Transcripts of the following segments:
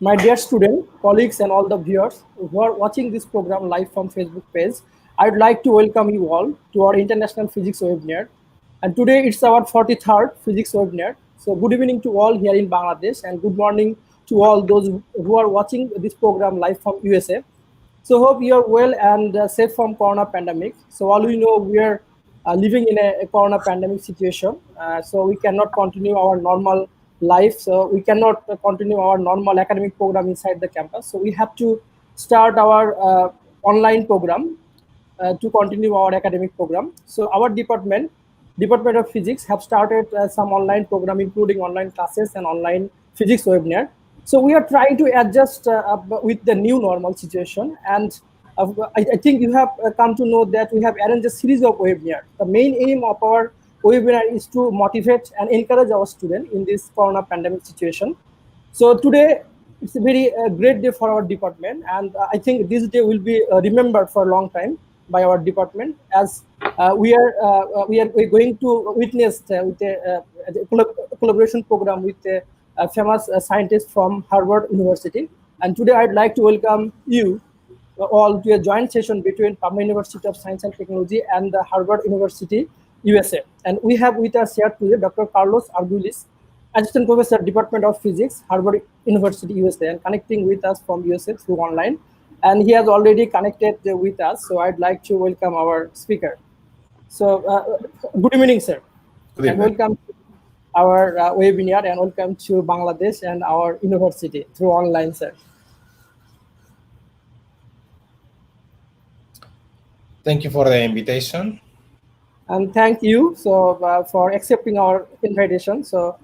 My dear student, colleagues, and all the viewers who are watching this program live from Facebook page, I'd like to welcome you all to our International Physics webinar. And today it's our 43rd Physics webinar. So good evening to all here in Bangladesh and good morning to all those who are watching this program live from USA. So hope you are well and safe from Corona pandemic. So all we know we are living in a Corona pandemic situation. So we cannot continue our normal life. So we cannot continue our normal academic program inside the campus. So we have to start our online program to continue our academic program. So our Department of Physics have started some online program, including online classes and online physics webinar. So we are trying to adjust with the new normal situation. And I think you have come to know that we have arranged a series of webinars. The main aim of our webinar is to motivate and encourage our students in this Corona pandemic situation. So today, it's a very great day for our department, and I think this day will be remembered for a long time by our department, as we're going to witness with a collaboration program with a famous scientist from Harvard University. And today I'd like to welcome you all to a joint session between Pabna University of Science and Technology and the Harvard University, USA. And we have with us here today Dr. Carlos Arguelles, Assistant Professor, Department of Physics, Harvard University, USA, and connecting with us from USA through online. And he has already connected with us, so I'd like to welcome our speaker. So good evening, sir. Good evening. And welcome to our webinar, and welcome to Bangladesh and our university through online, sir. Thank you for the invitation. And thank you for accepting our invitation. So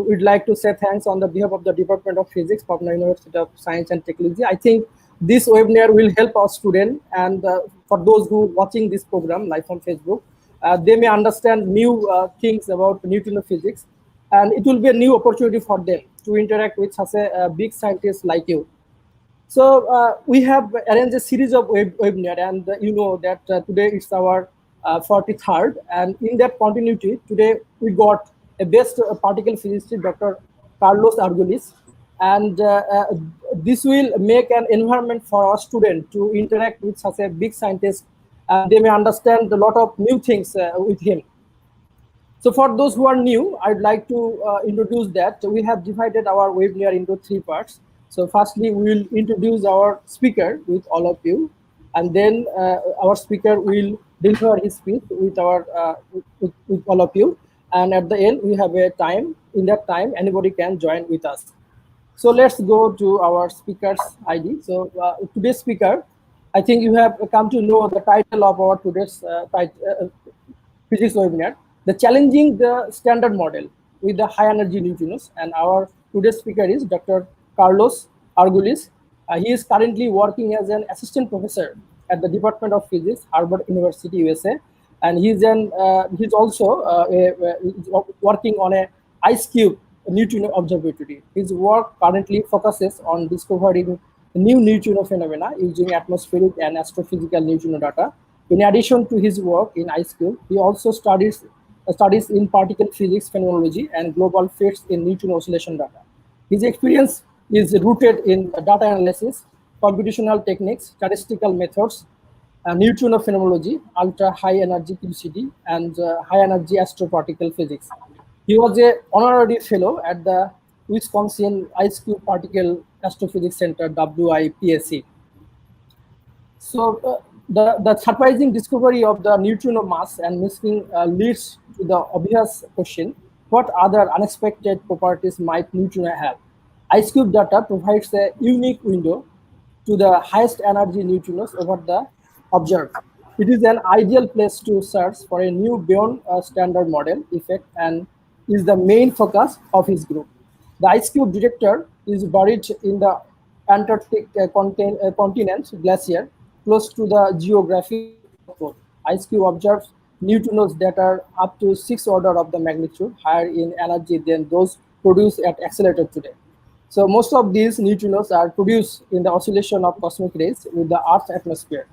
we'd like to say thanks on the behalf of the Department of Physics, Pabna University of Science and Technology. I think this webinar will help our students, and for those who are watching this program live on Facebook, they may understand new things about neutrino physics, and it will be a new opportunity for them to interact with such a big scientist like you. So we have arranged a series of webinar, and you know that today it's our 43rd, and in that continuity, today we got a best particle physicist, Dr. Carlos Arguelles, and this will make an environment for our students to interact with such a big scientist, and they may understand a lot of new things with him. So for those who are new, I'd like to introduce that we have divided our webinar into 3 parts. So firstly, we will introduce our speaker with all of you, and then our speaker will deliver his speech with with all of you. And at the end, we have a time. In that time, anybody can join with us. So let's go to our speaker's ID. So today's speaker, I think you have come to know the title of our today's physics webinar, the challenging the standard model with the high energy neutrinos. And our today's speaker is Dr. Carlos Arguelles. He is currently working as an assistant professor at the Department of Physics, Harvard University, USA. And he's also working on a ice cube neutrino observatory. His work currently focuses on discovering new neutrino phenomena using atmospheric and astrophysical neutrino data. In addition to his work in ice cube, he also studies in particle physics phenomenology and global fits in neutrino oscillation data. His experience is rooted in data analysis, computational techniques, statistical methods, neutrino phenomenology, ultra-high energy QCD, and high-energy astroparticle physics. He was an honorary fellow at the Wisconsin Ice Cube Particle Astrophysics Center, WIPSC. So the surprising discovery of the neutrino mass and missing leads to the obvious question, what other unexpected properties might neutrino have? Ice cube data provides a unique window to the highest energy neutrinos over the observed. It is an ideal place to search for a new beyond standard model effect, and is the main focus of his group. The ice cube detector is buried in the Antarctic continent glacier, close to the geographic South Pole. Ice cube observes neutrinos that are up to 6 order of the magnitude higher in energy than those produced at accelerator today. So most of these neutrinos are produced in the oscillation of cosmic rays with the Earth's atmosphere,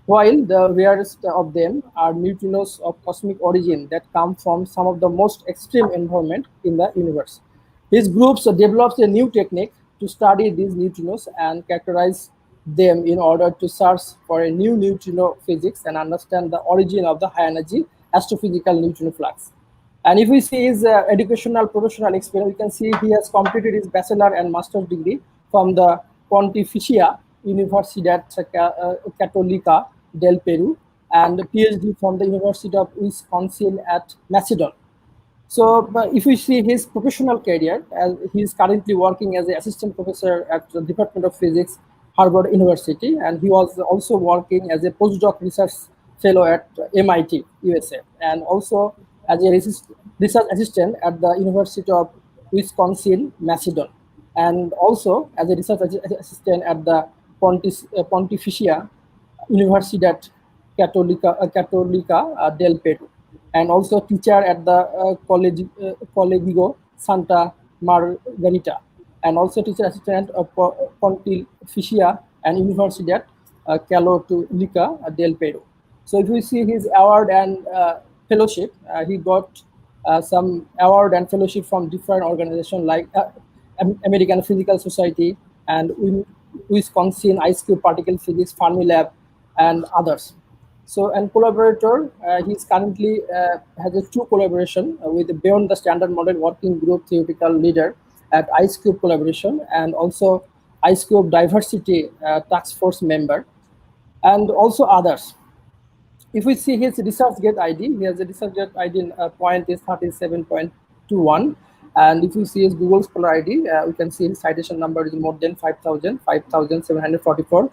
while the rarest of them are neutrinos of cosmic origin that come from some of the most extreme environment in the universe. His groups develops a new technique to study these neutrinos and characterize them in order to search for a new neutrino physics and understand the origin of the high energy astrophysical neutrino flux. And if we see his educational professional experience, we can see he has completed his bachelor and master's degree from the Pontificia Universidad Católica del Peru and the PhD from the University of Wisconsin at Macedon. So if we see his professional career, he is currently working as an assistant professor at the Department of Physics, Harvard University, and he was also working as a postdoc research fellow at MIT, USA, and also as a research assistant at the University of Wisconsin, Macedon, and also as a research assistant at the Pontificia Universidad Católica del Peru, and also teacher at the Colegio Santa Margarita, and also teacher assistant of Pontificia and Universidad Católica del Peru. So if we see his award and fellowship, he got some award and fellowship from different organizations like American Physical Society and Wisconsin Ice Cube Particle Physics Fermi Lab and others. So, and collaborator, he's currently has a two collaboration with Beyond the Standard Model Working Group theoretical leader at Ice Cube Collaboration and also Ice Cube Diversity Task Force member, and also others. If we see his ResearchGate ID, he has a ResearchGate ID point is 37.21. And if you see his Google Scholar ID, we can see his citation number is more than 5,744.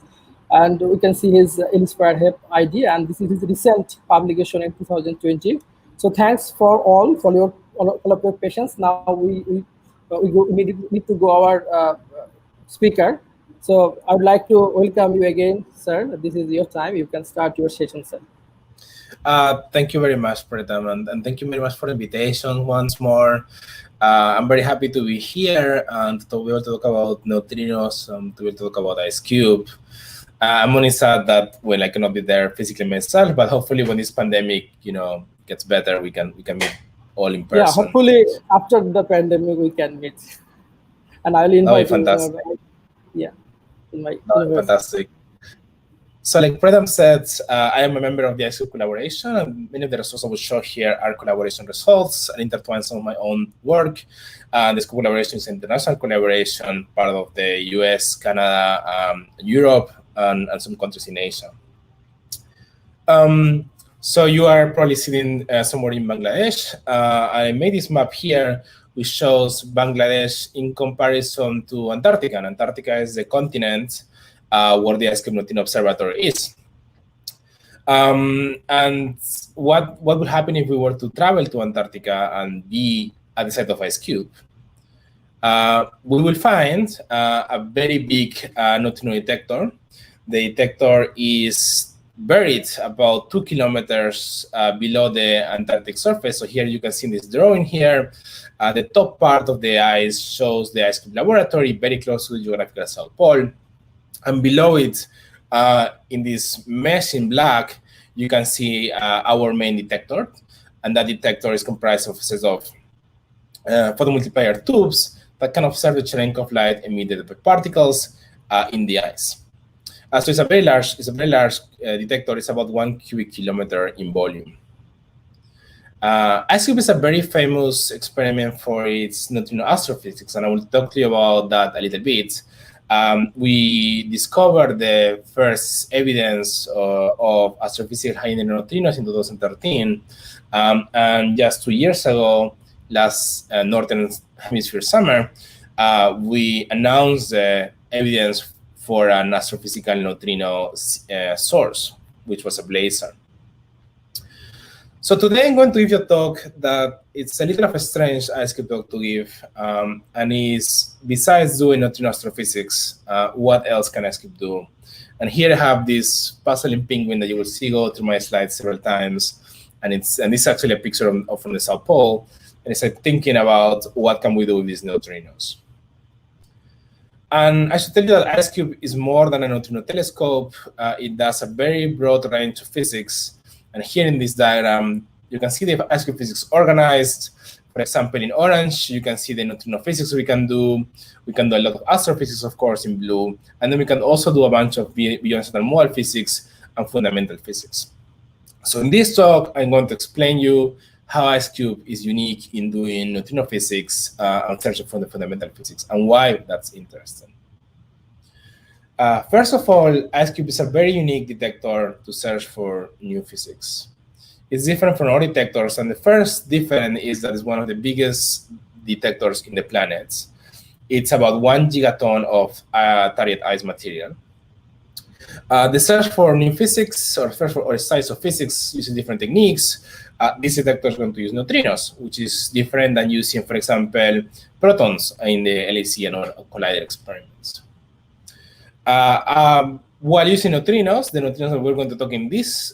And we can see his Inspired Help ID, and this is his recent publication in 2020. So thanks for all of your patience. Now we need to go our speaker. So I would like to welcome you again, sir. This is your time. You can start your session, sir. Thank you very much, Pretam, and thank you very much for the invitation once more. I'm very happy to be here and to be able to talk about neutrinos, to be able to talk about Ice Cube. I'm only sad that when I cannot be there physically myself, but hopefully when this pandemic, gets better, we can meet all in person. Yeah, hopefully after the pandemic we can meet, and I'll invite you. Yeah, fantastic. So like Pretam said, I am a member of the Ice Cube collaboration, and many of the results I will show here are collaboration results and intertwine some of my own work. This collaboration is an international collaboration, part of the US, Canada, Europe, and some countries in Asia. So you are probably sitting somewhere in Bangladesh. I made this map here, which shows Bangladesh in comparison to Antarctica. And Antarctica is the continent where the Ice Cube Neutrino Observatory is. And what would happen if we were to travel to Antarctica and be at the site of Ice Cube? We will find a very big neutrino detector. The detector is buried about 2 kilometers below the Antarctic surface. So here you can see this drawing here. The top part of the ice shows the Ice Cube laboratory, very close to the geographical South Pole. And below it, in this mesh in black, you can see our main detector. And that detector is comprised of a set of photomultiplier tubes that can observe the challenge of light emitted by particles in the ice. So it's a very large detector. It's about 1 cubic kilometer in volume. Ice Cube is a very famous experiment for its neutrino astrophysics, and I will talk to you about that a little bit. We discovered the first evidence of astrophysical high energy neutrinos in 2013, and just 2 years ago, last Northern Hemisphere summer, we announced the evidence for an astrophysical neutrino source, which was a blazar. So today I'm going to give you a talk that it's a little of a strange Ice Cube talk to give, and is, besides doing neutrino astrophysics, what else can Ice Cube do? And here I have this puzzling penguin that you will see go through my slides several times, and this is actually a picture from the South Pole, and it's thinking about what can we do with these neutrinos. And I should tell you that Ice Cube is more than a neutrino telescope. It does a very broad range of physics. And here in this diagram, you can see the Ice Cube physics organized For example, in orange, you can see the neutrino physics we can do. We can do a lot of astrophysics, of course, in blue. And then we can also do a bunch of beyond standard model physics and fundamental physics. So in this talk, I'm going to explain you how IceCube is unique in doing neutrino physics and searching for the fundamental physics and why that's interesting. First of all, IceCube is a very unique detector to search for new physics. It's different from other detectors, and the first difference is that it's one of the biggest detectors in the planet. It's about 1 gigaton of target ice material. The search for new physics or search for size of physics using different techniques, this detector is going to use neutrinos, which is different than using, for example, protons in the LHC and collider experiments. While using neutrinos, the neutrinos that we're going to talk in this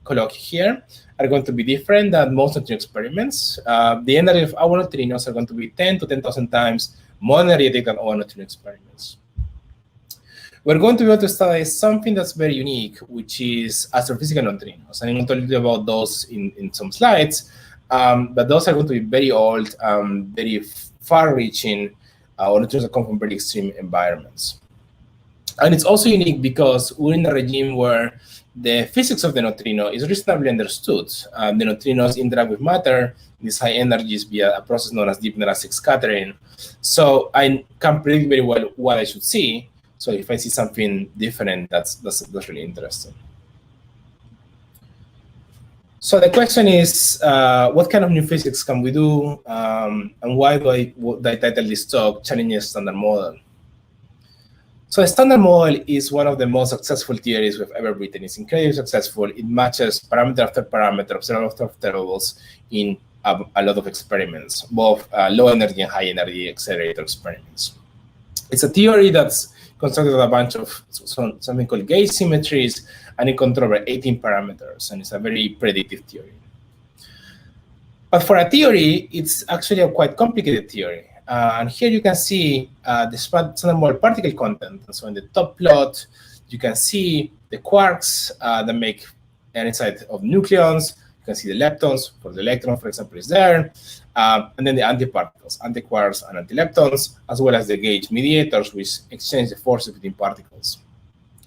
colloquy here are going to be different than most neutrino experiments. The energy of our neutrinos are going to be 10 to 10,000 times more energetic than our neutrino experiments. We're going to be able to study something that's very unique, which is astrophysical neutrinos. And I'm going to tell you about those in some slides, but those are going to be very old, very far-reaching, or neutrinos that come from very extreme environments. And it's also unique because we're in a regime where the physics of the neutrino is reasonably understood. The neutrinos interact with matter, these high energies, via a process known as deep inelastic scattering. So I can predict very well what I should see. So if I see something different, that's really interesting. So the question is, what kind of new physics can we do? And why do I title this talk Challenging Standard Model? So a standard model is one of the most successful theories we've ever written. It's incredibly successful. It matches parameter after parameter, observable after observables in a lot of experiments, both low energy and high energy accelerator experiments. It's a theory that's constructed a bunch of something called gauge symmetries, and it controls over 18 parameters, and it's a very predictive theory. But for a theory, it's actually a quite complicated theory. And here you can see the standard model particle content. And so in the top plot, you can see the quarks that make an inside of nucleons. You can see the leptons, for the electron, for example, is there. And then the antiparticles, antiquarks and antileptons, as well as the gauge mediators, which exchange the forces between particles.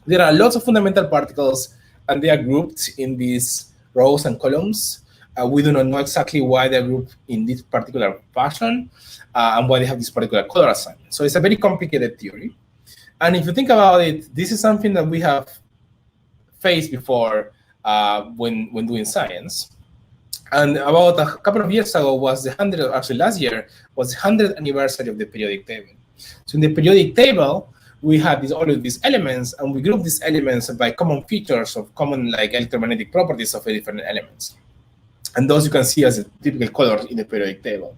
There are lots of fundamental particles, and they are grouped in these rows and columns. We do not know exactly why they're grouped in this particular fashion and why they have this particular color assignment. So it's a very complicated theory. And if you think about it, this is something that we have faced before when doing science. And about a couple of years ago was the 100th, actually last year, was the 100th anniversary of the periodic table. So in the periodic table, we had all of these elements, and we grouped these elements by common features of common like electromagnetic properties of the different elements. And those you can see as the typical colors in the periodic table.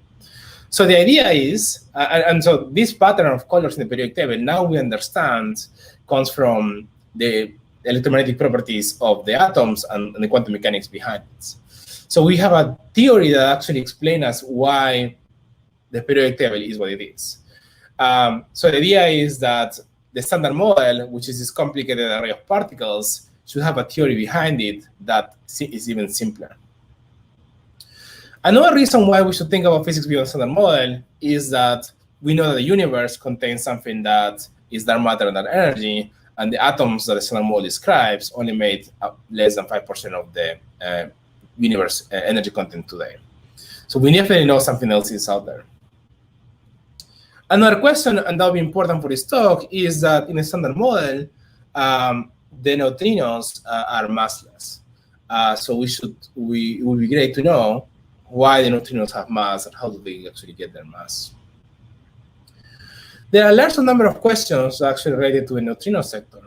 So the idea is, and so this pattern of colors in the periodic table, now we understand, comes from the electromagnetic properties of the atoms and the quantum mechanics behind it. So we have a theory that actually explains us why the periodic table is what it is. So the idea is that the standard model, which is this complicated array of particles, should have a theory behind it that is even simpler. Another reason why we should think about physics beyond standard model is that we know that the universe contains something that is dark matter and dark energy, and the atoms that the standard model describes only made less than 5% of the universe energy content today. So we definitely know something else is out there. Another question, and that will be important for this talk, is that in a standard model, the neutrinos are massless. So it would be great to know why the neutrinos have mass and how do they actually get their mass. There are a large number of questions actually related to the neutrino sector.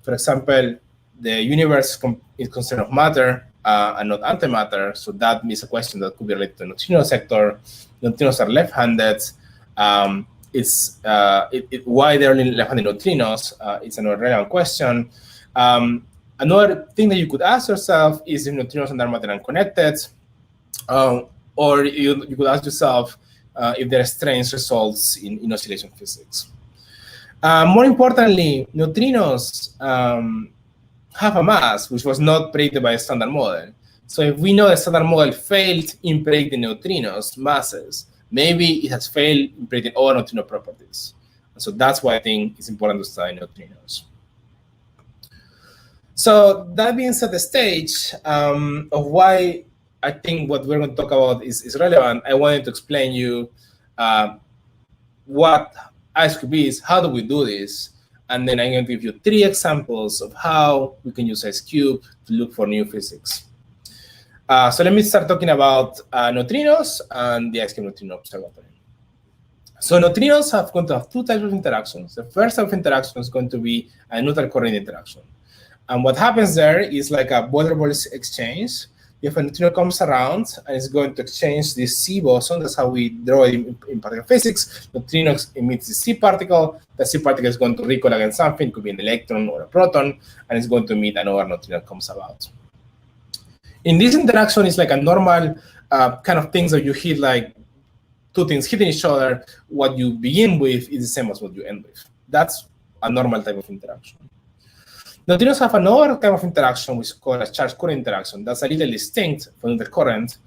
For example, the universe is concerned of matter and not antimatter, so that is a question that could be related to the neutrino sector. Neutrinos are left-handed. Why they're only left-handed neutrinos? It's another relevant question. Another thing that you could ask yourself is if neutrinos and dark matter are connected. Or you could ask yourself if there are strange results in oscillation physics. More importantly, neutrinos have a mass which was not predicted by a standard model. So if we know the standard model failed in predicting neutrinos masses, maybe it has failed in predicting all neutrino properties. And so that's why I think it's important to study neutrinos. So that being set the stage of why I think what we're going to talk about is relevant, I wanted to explain you what IceCube is, how do we do this, and then I'm going to give you 3 examples of how we can use IceCube to look for new physics. So let me start talking about neutrinos and the IceCube Neutrino Observatory. So neutrinos are going to have 2 types of interactions. The first type of interaction is going to be a neutral current interaction. And what happens there is like a Butler-Bose exchange. If a neutrino comes around and it's going to exchange this C boson, that's how we draw it in particle physics. Neutrino emits the C particle. The C particle is going to recoil against something, it could be an electron or a proton, and it's going to emit another neutrino that comes about. In this interaction, it's like a normal kind of things that you hit, like 2 things hitting each other. What you begin with is the same as what you end with. That's a normal type of interaction. Neutrinos have another type of interaction which is called a charge current interaction. That's a little distinct from the current,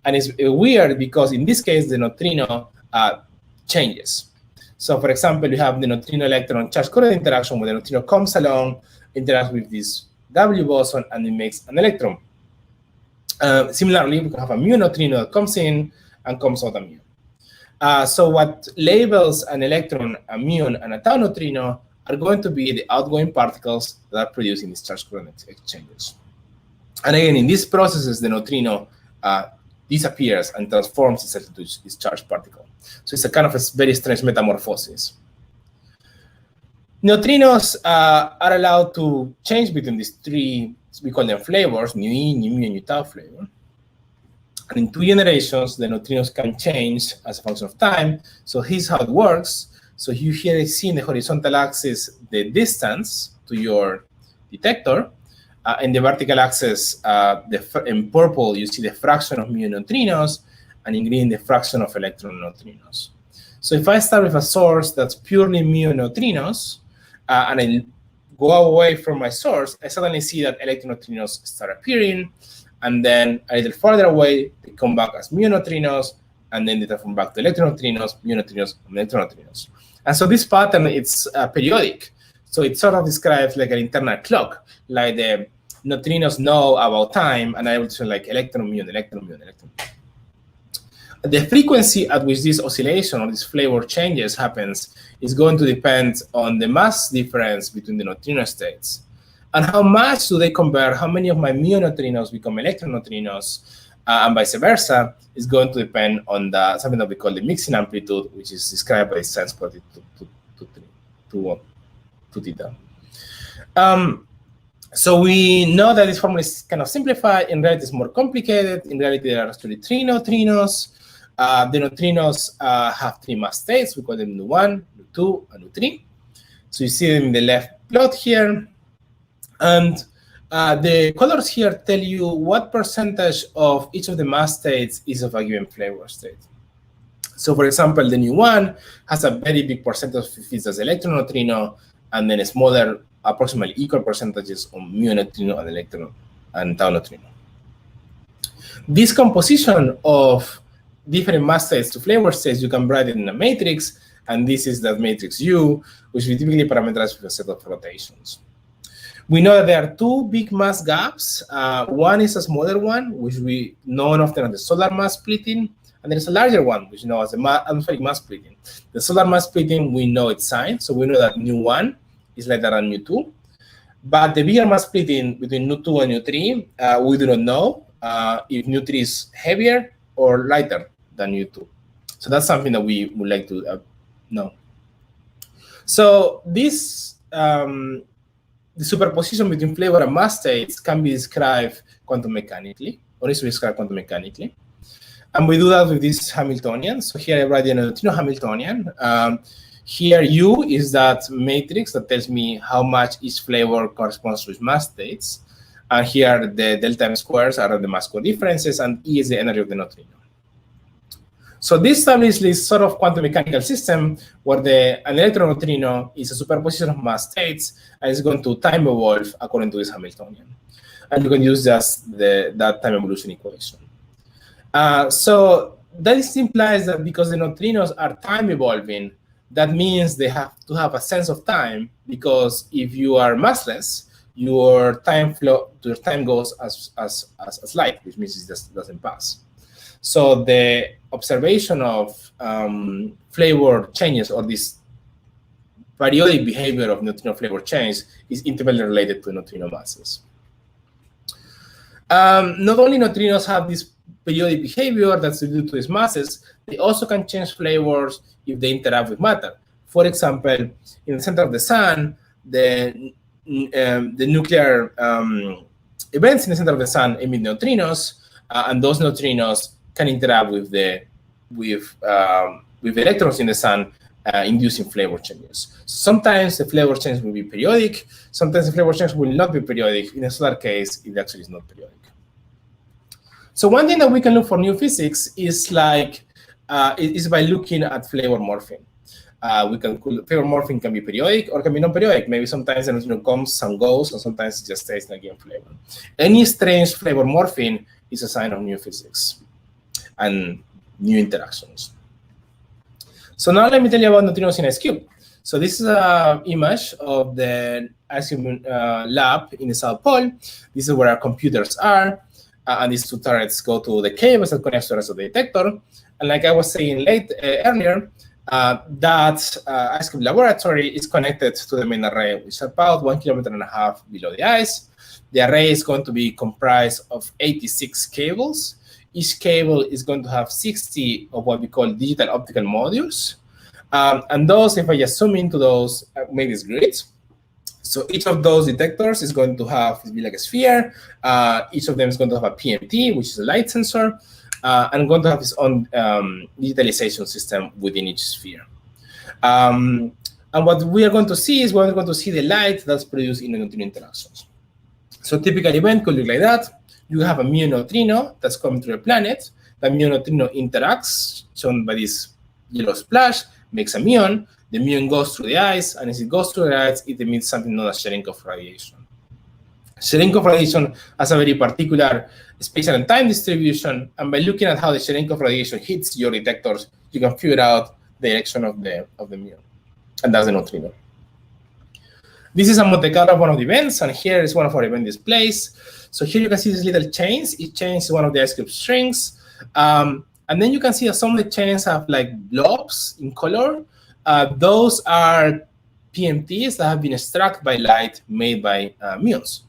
and it's weird because in this case the neutrino changes. So for example, you have the neutrino electron charge current interaction where the neutrino comes along, interacts with this W boson, and it makes an electron. Similarly, we can have a mu neutrino that comes in and comes out a mu. So what labels an electron, a muon, and a tau neutrino are going to be the outgoing particles that are producing these charge current exchanges. And again, in these processes, the neutrino disappears and transforms itself into this charged particle. So it's a kind of a very strange metamorphosis. Neutrinos are allowed to change between these 3, we call them flavors, nu E, nu mu, and nu tau flavor. And in 2 generations, the neutrinos can change as a function of time. So here's how it works. So you here see in the horizontal axis the distance to your detector. In the vertical axis, in purple, you see the fraction of mu neutrinos, and in green, the fraction of electron neutrinos. So if I start with a source that's purely mu neutrinos, and I go away from my source, I suddenly see that electron neutrinos start appearing, and then a little further away, they come back as mu neutrinos, and then they transform back to electron neutrinos, mu neutrinos, and electron neutrinos. And so this pattern, it's periodic. So it sort of describes like an internal clock, like the neutrinos know about time and are able to like electron, muon, electron, muon, electron. The frequency at which this oscillation or this flavor changes happens is going to depend on the mass difference between the neutrino states. And how much do they convert, how many of my mu neutrinos become electron neutrinos, and vice versa, is going to depend on something that we call the mixing amplitude, which is described by sin squared to theta. So we know that this formula is kind of simplified. In reality, it's more complicated. In reality, there are actually 3 neutrinos. The neutrinos have 3 mass states. We call them nu1, nu2, and nu3. So you see them in the left plot here. And the colors here tell you what percentage of each of the mass states is of a given flavor state. So for example, the nu1 has a very big percentage of it as electron neutrino, and then a smaller, approximately equal percentages of mu neutrino and electron and tau neutrino. This composition of different mass states to flavor states, you can write it in a matrix, and this is that matrix U, which we typically parameterize with a set of rotations. We know that there are 2 big mass gaps. One is a smaller one, which we know often as the solar mass splitting, and there's a larger one, which we know as the atmospheric mass splitting. The solar mass splitting, we know its sign, so we know that nu1 is lighter than nu2. But the bigger mass splitting between nu2 and nu3, we do not know if nu3 is heavier or lighter than nu2. So that's something that we would like to know. So this the superposition between flavor and mass states can be described quantum mechanically, or is described quantum mechanically. And we do that with this Hamiltonian. So here I write the neutrino Hamiltonian. Here U is that matrix that tells me how much each flavor corresponds to its mass states. And here the delta M squares are the mass co-differences, and E is the energy of the neutrino. So this establishes this sort of quantum mechanical system where an electron neutrino is a superposition of mass states and is going to time evolve according to this Hamiltonian. and you can use just that time evolution equation. So this implies that because the neutrinos are time evolving, that means they have to have a sense of time, because if you are massless, your time goes as light, which means it just doesn't pass. So the observation of flavor changes, or this periodic behavior of neutrino flavor change, is intimately related to neutrino masses. Not only neutrinos have this periodic behavior that's due to these masses, they also can change flavors if they interact with matter. For example, in the center of the sun, the nuclear events in the center of the sun emit neutrinos, and those neutrinos can interact with the electrons in the sun, inducing flavor changes. Sometimes the flavor change will be periodic. Sometimes the flavor change will not be periodic. In a solar case, it actually is not periodic. So one thing that we can look for new physics is by looking at flavor morphing. Flavor morphing can be periodic or can be non-periodic. Maybe sometimes the neutrino comes and goes, and sometimes it just stays in a given flavor. Any strange flavor morphing is a sign of new physics and new interactions. So now let me tell you about neutrinos in IceCube. So this is an image of the IceCube lab in the South Pole. This is where our computers are. And these two turrets go to the cables that connects to the rest of the detector. And like I was saying earlier, that IceCube laboratory is connected to the main array, which is about 1.5 kilometers below the ice. The array is going to be comprised of 86 cables. Each cable is going to have 60 of what we call digital optical modules. And those, if I just zoom into those, made this grid. So each of those detectors is going to be like a sphere. Each of them is going to have a PMT, which is a light sensor, and going to have its own digitalization system within each sphere. And what we are going to see is we're going to see the light that's produced in the neutrino interactions. So a typical event could look like that. You have a mu neutrino that's coming to the planet. The mu neutrino interacts, shown by this yellow splash, makes a muon. The muon goes through the ice, and as it goes through the ice, it emits something known as Cherenkov radiation. Cherenkov radiation has a very particular spatial and time distribution, and by looking at how the Cherenkov radiation hits your detectors, you can figure out the direction of the muon, and that's the neutrino. This is a Monte Carlo of one of the events, and here is one of our event displays. So here you can see these little chains. Each chain is one of the IceCube strings. And then you can see that some of the chains have like blobs in color. Those are PMTs that have been struck by light made by muons.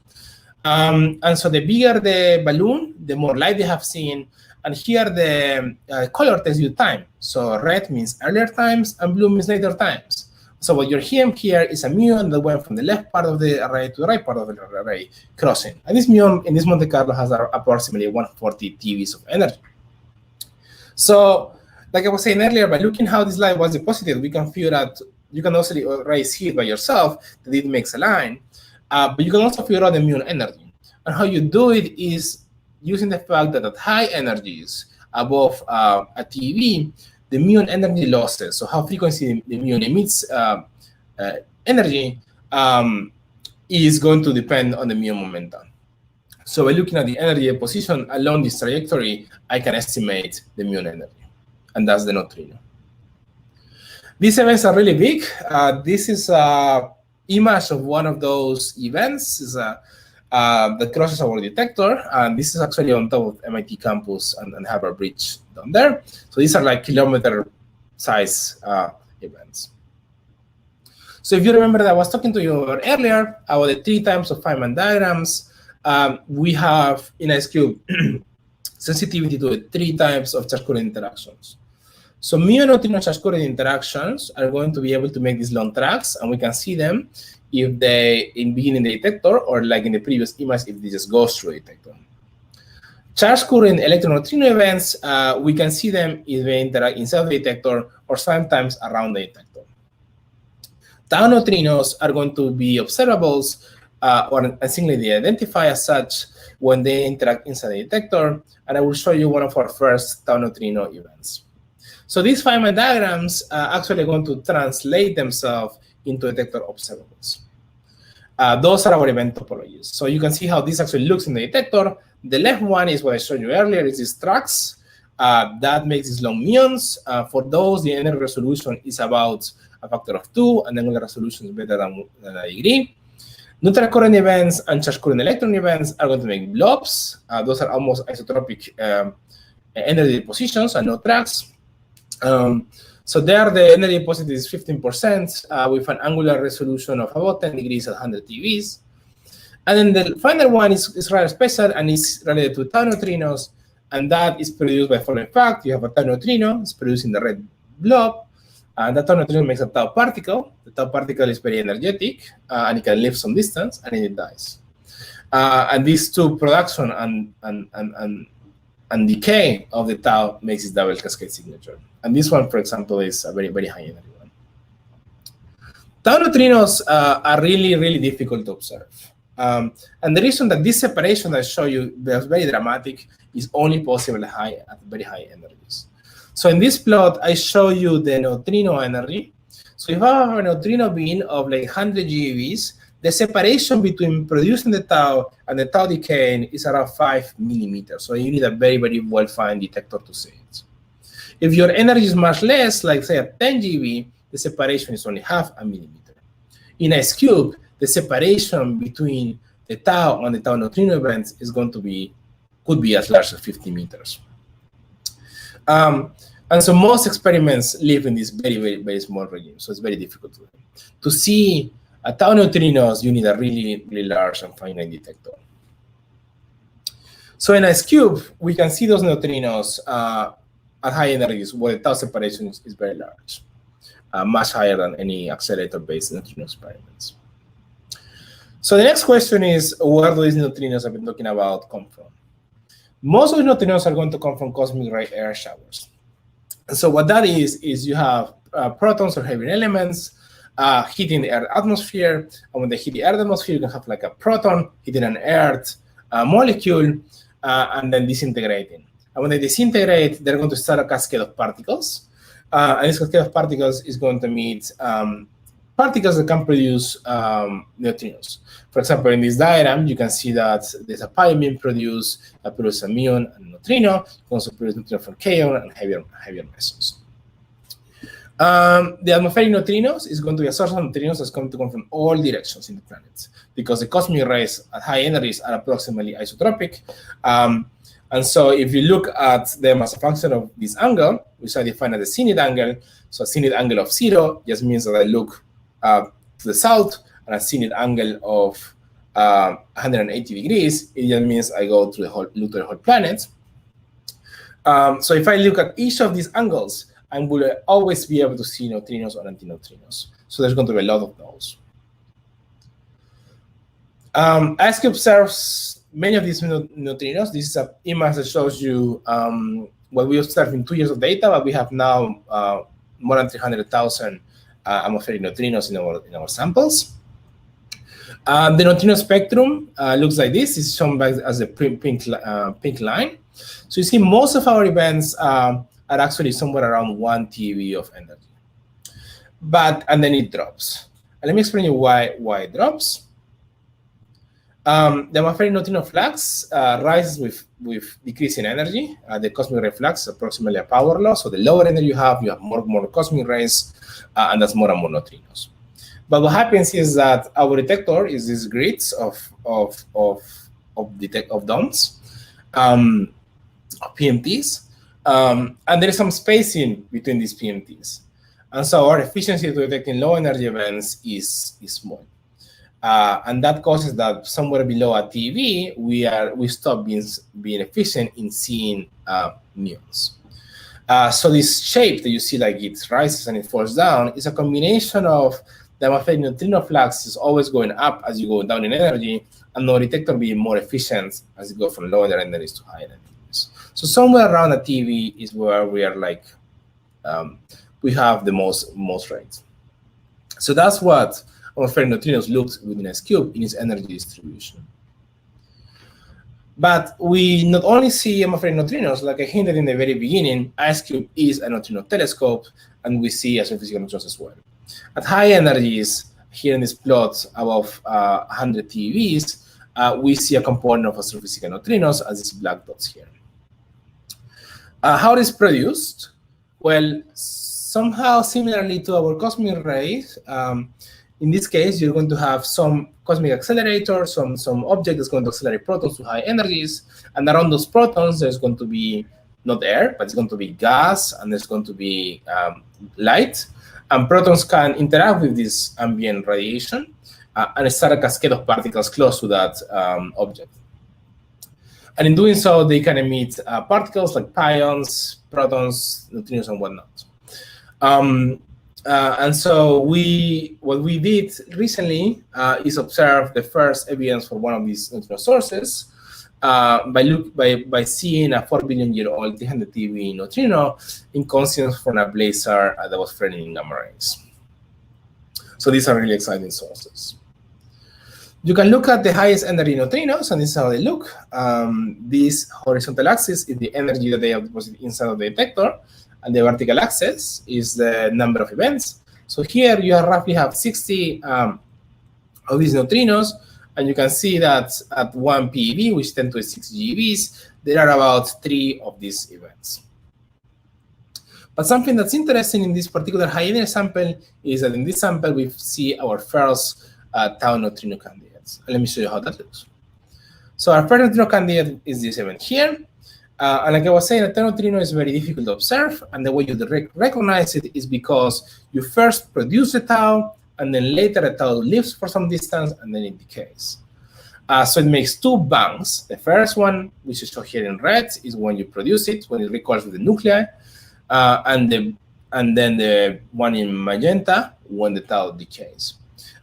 And so the bigger the balloon, the more light they have seen. And here the color tells you time. So red means earlier times, and blue means later times. So what you're hearing here is a muon that went from the left part of the array to the right part of the array, crossing. And this muon in this Monte Carlo has approximately 140 TeVs of energy. So, like I was saying earlier, by looking how this light was deposited, we can figure out, you can also already see it by yourself that it makes a line, but you can also figure out the muon energy. And how you do it is using the fact that at high energies above a TeV, the muon energy losses, so how frequently the muon emits energy, is going to depend on the muon momentum. So by looking at the energy position along this trajectory, I can estimate the muon energy, and that's the neutrino. These events are really big. This is an image of one of those events. That crosses our detector, and this is actually on top of MIT campus and Harvard Bridge down there. So these are like kilometer-size events. So if you remember that I was talking to you earlier about the 3 types of Feynman diagrams, we have in IceCube sensitivity to the 3 types of charge-current interactions. So mu-neutrino charge-current interactions are going to be able to make these long tracks, and we can see them if they begin in the detector, or like in the previous image, if they just go through the detector. Charge-current electron-neutrino events, we can see them if they interact inside the detector or sometimes around the detector. Tau neutrinos are going to be observables, or simply they identify as such when they interact inside the detector, and I will show you one of our first tau neutrino events. So these Feynman diagrams are actually going to translate themselves into detector observables. Those are our event topologies. So you can see how this actually looks in the detector. The left one is what I showed you earlier, is these tracks. That makes these long muons. For those, the energy resolution is about a factor of 2, and the angular resolution is better than a degree. Neutral current events and charged current electron events are going to make blobs. Those are almost isotropic energy positions and no tracks. So there, the energy deposit is 15% with an angular resolution of about 10 degrees at 100 TeVs. And then the final one is rather special and is related to tau neutrinos, and that is produced by following fact. You have a tau neutrino, it's produced in the red blob, and that tau neutrino makes a tau particle. The tau particle is very energetic, and it can live some distance, and then it dies. And these two, production and decay of the tau, makes this double cascade signature. And this one, for example, is a very, very high energy one. Tau neutrinos are really, really difficult to observe. And the reason that this separation that I show you that's very dramatic is only possible at very high energies. So in this plot, I show you the neutrino energy. So if I have a neutrino beam of like 100 GeVs, the separation between producing the tau and the tau decaying is around 5 millimeters. So you need a very, very well-defined detector to see it. If your energy is much less, like say at 10 GeV, the separation is only half a millimeter. In ice cube, the separation between the tau and the tau neutrino events is going to be, could be as large as 50 meters. And so most experiments live in this very, very, very small regime. So it's very difficult to see tau neutrinos. You need a really, really large and finite detector. So in ice cube, we can see those neutrinos at high energies where the tau separation is very large, much higher than any accelerator-based neutrino experiments. So the next question is, where do these neutrinos I've been talking about come from? Most of the neutrinos are going to come from cosmic ray air showers. And so what that is you have protons or heavier elements hitting the Earth atmosphere. And when they hit the Earth atmosphere, you can have like a proton hitting an Earth molecule and then disintegrating. And when they disintegrate, they're going to start a cascade of particles. And this cascade of particles is going to meet particles that can produce neutrinos. For example, in this diagram, you can see that there's a pi being produced, that produces a muon and a neutrino. You can also produce neutrino from kaon and heavier mesons. The atmospheric neutrinos is going to be a source of neutrinos that's going to come from all directions in the planet, because the cosmic rays at high energies are approximately isotropic. And so if you look at them as a function of this angle, which I define as the zenith angle, so a zenith angle of 0 just means that I look to the south, and a zenith angle of 180 degrees, it just means I go through the whole planet. So if I look at each of these angles, I will always be able to see neutrinos or antineutrinos. So there's going to be a lot of those. ASCII observes many of these neutrinos. This is an image that shows you what we observed in 2 years of data, but we have now more than 300,000 atmospheric neutrinos in our samples. The neutrino spectrum looks like this. It's shown by as a pink line. So you see most of our events are actually somewhere around 1 TeV of energy. And then it drops. And let me explain you why it drops. The atmospheric neutrino flux rises with decreasing energy. The cosmic ray flux is approximately a power law. So the lower energy you have more cosmic rays, and that's more and more neutrinos. But what happens is that our detector is these grids of domes, of PMTs, and there is some spacing between these PMTs. And so our efficiency to detecting low energy events is small. And that causes that somewhere below a TeV, we stop being efficient in seeing muons. So this shape that you see, like it rises and it falls down, is a combination of the atmospheric neutrino flux is always going up as you go down in energy, and our detector being more efficient as you go from lower energies to higher energies. So somewhere around a TeV is where we are like, we have the most rates. So that's what atmospheric neutrinos looks within ice cube in its energy distribution. But we not only see atmospheric neutrinos, like I hinted in the very beginning, ice cube is a neutrino telescope, and we see astrophysical neutrinos as well. At high energies, here in this plot above 100 TeVs, we see a component of astrophysical neutrinos as these black dots here. How it is produced? Well, somehow similarly to our cosmic rays, in this case, you're going to have some cosmic accelerator, some object that's going to accelerate protons to high energies, and around those protons, there's going to be not air, but it's going to be gas, and there's going to be light, and protons can interact with this ambient radiation and start a cascade of particles close to that object. And in doing so, they can emit particles like pions, protons, neutrinos, and whatnot. And so what we did recently is observe the first evidence for one of these neutrino sources by seeing a 4 billion year old 300 TeV neutrino in conscience from a blazar that was threatening in gamma rays. So these are really exciting sources. You can look at the highest energy neutrinos, and this is how they look. This horizontal axis is the energy that they have deposited inside of the detector, and the vertical axis is the number of events. So here you roughly have 60 of these neutrinos, and you can see that at 1 PeV, which is 10 to the 6 GeVs, there are about 3 of these events. But something that's interesting in this particular high energy sample is that in this sample, we see our first tau neutrino candidates. And let me show you how that looks. So our first neutrino candidate is this event here. And like I was saying, a tau neutrino is very difficult to observe, and the way you recognize it is because you first produce the tau, and then later the tau lives for some distance, and then it decays. So it makes 2 banks. The first one, which is shown here in red, is when you produce it, when it recoils with the nuclei, and then the one in magenta, when the tau decays.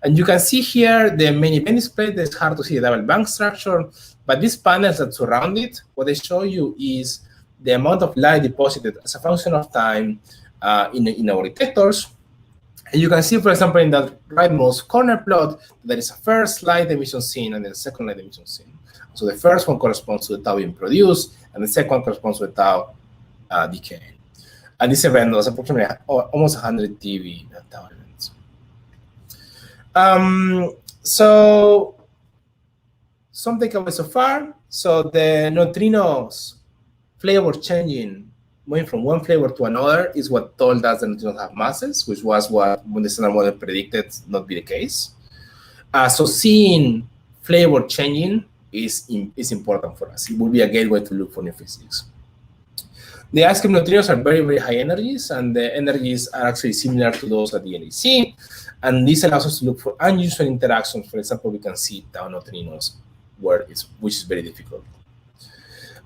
And you can see here the main event display. It's hard to see the double bank structure, but these panels that surround it, what they show you is the amount of light deposited as a function of time in our detectors. And you can see, for example, in that rightmost corner plot, there is a first light emission scene and then a second light emission scene. So the first one corresponds to the tau being produced, and the second one corresponds to the tau decaying. And this event was approximately almost 100 TeV tau events. So some takeaways so far. So the neutrinos flavor changing, moving from one flavor to another, is what told us the neutrinos have masses, which was what when the standard model predicted not be the case. So seeing flavor changing is important for us. It will be a gateway to look for new physics. The ice cream neutrinos are very, very high energies, and the energies are actually similar to those at the LHC. And this allows us to look for unusual interactions. For example, we can see tau neutrinos, which is very difficult.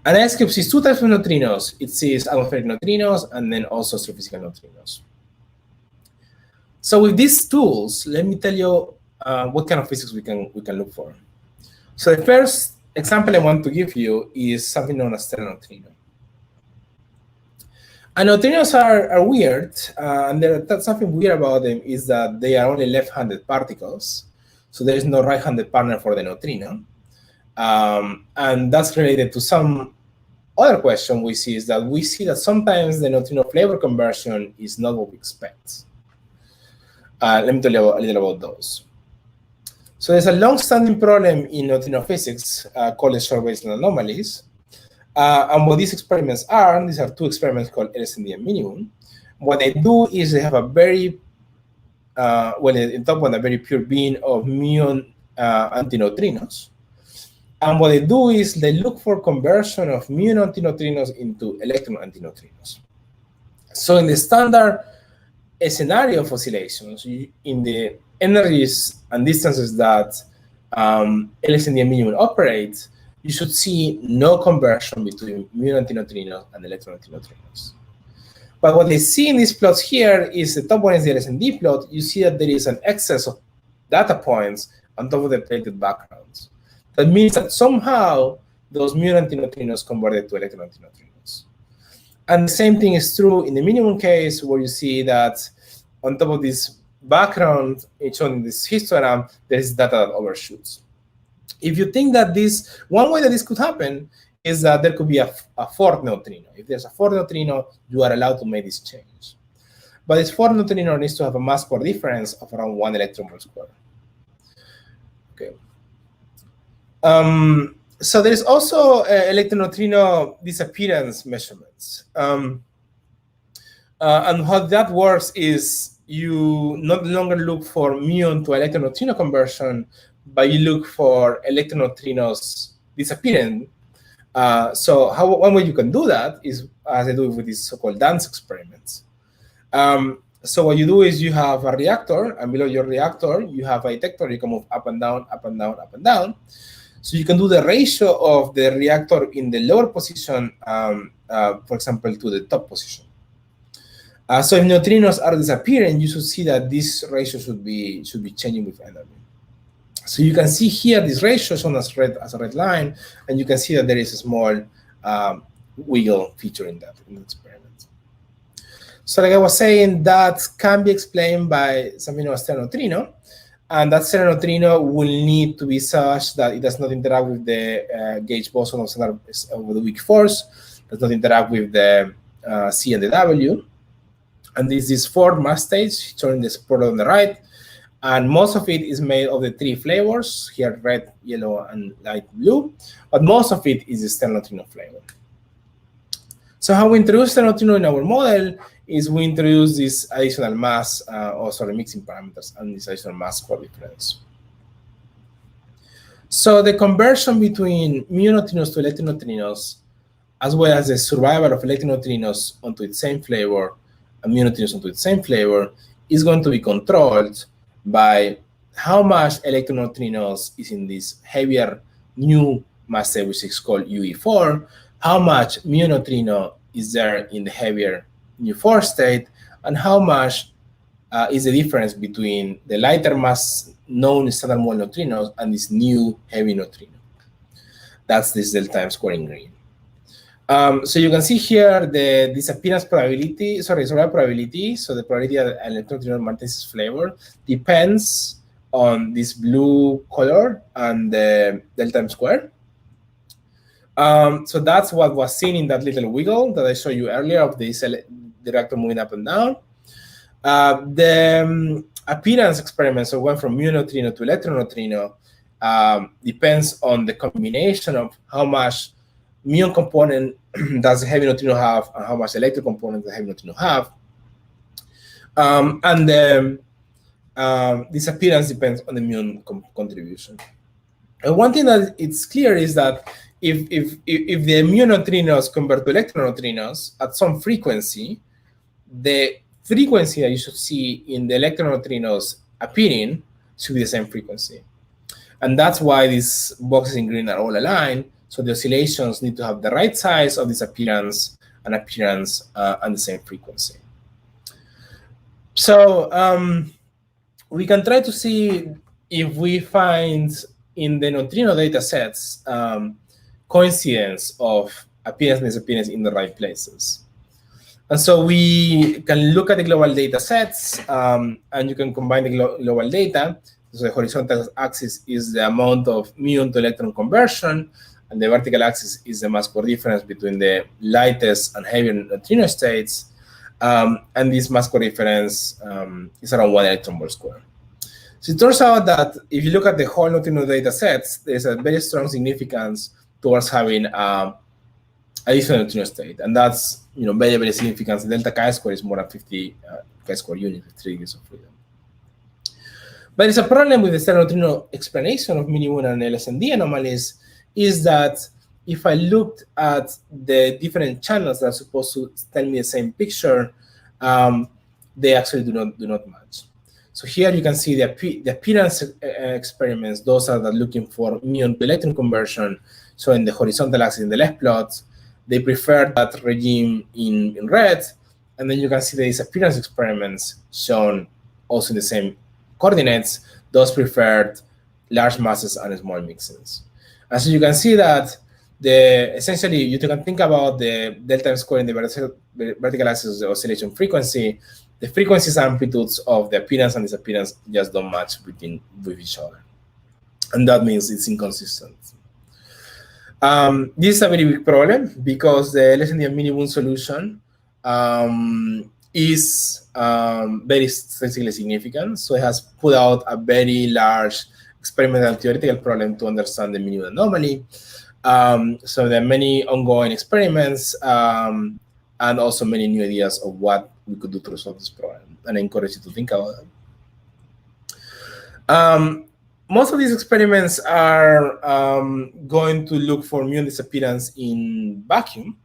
And ice cube sees 2 types of neutrinos. It sees atmospheric neutrinos and then also astrophysical neutrinos. So with these tools, let me tell you what kind of physics we can look for. So the first example I want to give you is something known as stellar neutrino. And neutrinos are weird, and that's something weird about them is that they are only left-handed particles, so there is no right-handed partner for the neutrino. And that's related to some other question we see is that we see that sometimes the neutrino flavor conversion is not what we expect. Let me tell you a little about those. So there's a long-standing problem in neutrino physics called the short baseline anomalies. And what these experiments are, these are 2 experiments called LSND and minimum. What they do is they have a very, in top one, a very pure beam of muon antineutrinos. And what they do is they look for conversion of muon antineutrinos into electron antineutrinos. So in the standard scenario of oscillations, in the energies and distances that LSND and minimum operate, you should see no conversion between muon antineutrinos and electron antineutrinos. But what they see in these plots here is the top one is the LSND plot. You see that there is an excess of data points on top of the plated backgrounds. That means that somehow those muon antineutrinos converted to electron antineutrinos. And the same thing is true in the minimum case, where you see that on top of this background, shown in this histogram, there is data that overshoots. If you think that one way that this could happen is that there could be a fourth neutrino. If there's a fourth neutrino, you are allowed to make this change. but this 4 neutrino needs to have a mass core difference of around 1 electron volt square. Okay. So there is also electron neutrino disappearance measurements. And how that works is you no longer look for muon to electron neutrino conversion, but you look for electron neutrinos disappearing. So one way you can do that is, as I do with these so-called dance experiments. So what you do is you have a reactor, and below your reactor, you have a detector. You can move up and down, up and down, up and down. So you can do the ratio of the reactor in the lower position, for example, to the top position. So if neutrinos are disappearing, you should see that this ratio should be changing with energy. So you can see here this ratio shown as a red line, and you can see that there is a small wiggle feature in that experiment. So like I was saying, that can be explained by something called stereoneutrino, and that stereoneutrino will need to be such that it does not interact with the gauge boson of the weak force, does not interact with the C and the W. And this is 4 mass states shown in the support on the right. And most of it is made of the 3 flavors, here red, yellow, and light blue. But most of it is the stereoneutrino flavor. So how we introduce stereoneutrino in our model is we introduce this additional mass, mixing parameters, and this additional mass core difference. So the conversion between mu neutrinos to electron neutrinos, as well as the survival of electron neutrinos onto its same flavor and mu neutrinos onto its same flavor, is going to be controlled by how much electron neutrinos is in this heavier new mass state, which is called UE4, how much mu neutrino is there in the heavier Nu4 state, and how much is the difference between the lighter mass known standard model neutrinos and this new heavy neutrino. That's this delta M square in green. So you can see here the disappearance probability, survival probability. So the probability that an electron neutrino maintains its flavor depends on this blue color and the delta M square. So that's what was seen in that little wiggle that I showed you earlier of this the reactor moving up and down. The appearance experiment, so went from mu neutrino to electron neutrino, depends on the combination of how much muon component does the heavy neutrino have and how much electron component does the heavy neutrino have. And the disappearance depends on the muon contribution. And one thing that it's clear is that if the mu neutrinos convert to electron neutrinos at some frequency, the frequency that you should see in the electron neutrinos appearing should be the same frequency. And that's why these boxes in green are all aligned. So the oscillations need to have the right size of this appearance and the same frequency. So we can try to see if we find in the neutrino data sets coincidence of appearance and disappearance in the right places. And so we can look at the global data sets, and you can combine the global data. So the horizontal axis is the amount of muon to electron conversion, and the vertical axis is the mass core difference between the lightest and heavier neutrino states. And this mass core difference is around 1 electron volt square. So it turns out that if you look at the whole neutrino data sets, there's a very strong significance towards having additional neutrino state, and that's very, very significant. The delta chi-square is more than 50 chi-square units with 3 degrees of freedom. But there's a problem with the stereoneutrino explanation of mini-moon and LSND anomalies is that if I looked at the different channels that are supposed to tell me the same picture, they actually do not match. So here you can see the appearance experiments. Those are that looking for muon to electron conversion. So in the horizontal axis in the left plot, they prefer that regime in red. And then you can see the disappearance experiments shown also in the same coordinates. Those preferred large masses and small mixins. And so you can see that essentially you can think about the delta M square in the vertical axis of the oscillation frequency. The frequencies and amplitudes of the appearance and disappearance just don't match with each other. And that means it's inconsistent. This is a very big problem because the LSND and mini-moon solution is very statistically significant. So it has put out a very large experimental theoretical problem to understand the minimum anomaly. So there are many ongoing experiments and also many new ideas of what we could do to resolve this problem. And I encourage you to think about it. Most of these experiments are going to look for muon disappearance in vacuum.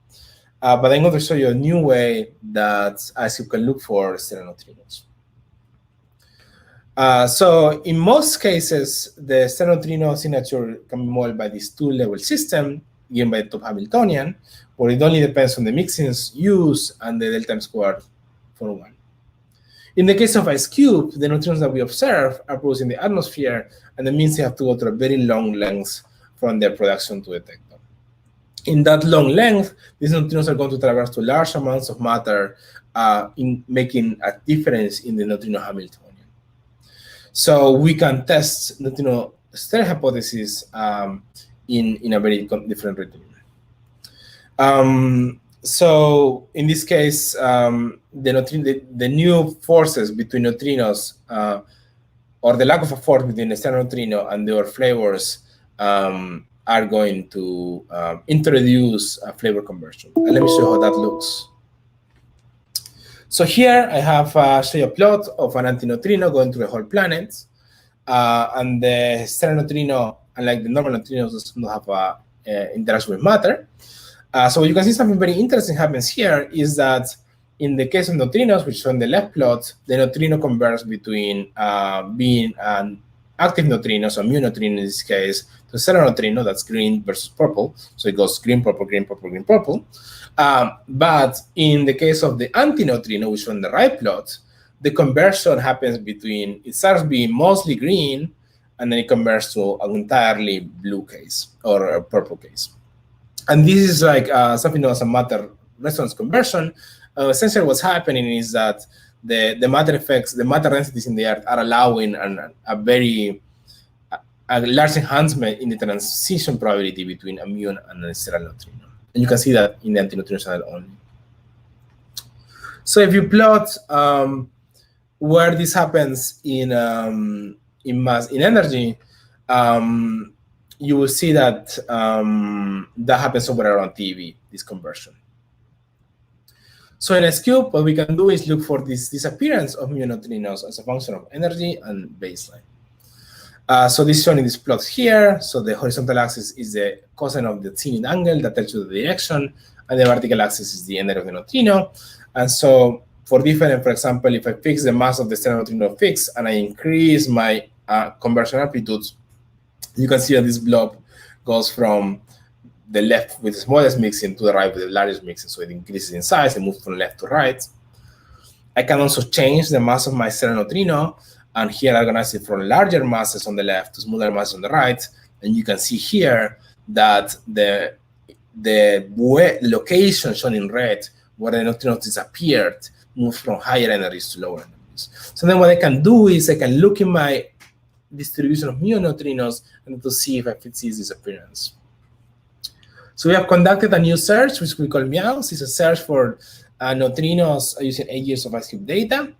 But I'm going to show you a new way that IceCube can look for stereoneutrinos. So in most cases, the stereoneutrino signature can be modeled by this two-level system given by the top Hamiltonian, where it only depends on the mixins used and the delta m squared for 1. In the case of IceCube, the neutrinos that we observe are produced in the atmosphere, and that means they have to go through a very long length from their production to detect them. In that long length, these neutrinos are going to traverse to large amounts of matter, in making a difference in the neutrino Hamiltonian. So we can test neutrino stereo hypothesis in a very different regime. So in this case, the new forces between neutrinos, or the lack of a force between the stereoneutrino and their flavors, are going to introduce a flavor conversion. And let me show you how that looks. So here I have show you a plot of an antineutrino going through the whole planet. And the stereoneutrino, unlike the normal neutrinos, does not have interaction with matter. So you can see something very interesting happens here is that in the case of neutrinos, which is on the left plot, the neutrino converts between being an active neutrino, so mu neutrino in this case, to stereoneutrino, that's green versus purple. So it goes green, purple, green, purple, green, purple. But in the case of the antineutrino, which is on the right plot, the conversion happens between, it starts being mostly green, and then it converts to an entirely blue case or a purple case. And this is like something known as a matter resonance conversion. Essentially what's happening is that the matter effects, the matter densities in the Earth are allowing a large enhancement in the transition probability between a muon and a sterile neutrino. And you can see that in the antineutrino channel only. So if you plot where this happens in energy, you will see that that happens somewhere around TeV, this conversion. So in IceCube, what we can do is look for this disappearance of mu neutrinos as a function of energy and baseline. So this is shown in these plots here. So the horizontal axis is the cosine of the zenith angle that tells you the direction, and the vertical axis is the energy of the neutrino. And so for example, if I fix the mass of the stereoneutrino fixed and I increase my conversion amplitudes, you can see that this blob goes from the left with the smallest mixing to the right with the largest mixing. So it increases in size and moves from left to right. I can also change the mass of my stereoneutrino, and here I organize it from larger masses on the left to smaller masses on the right. And you can see here that the location shown in red where the neutrinos disappeared moves from higher energies to lower energies. So then what I can do is I can look in my distribution of mu neutrinos and to see if I fit this disappearance. So we have conducted a new search, which we call MEOWS. It's a search for neutrinos using 8 years of IceCube data.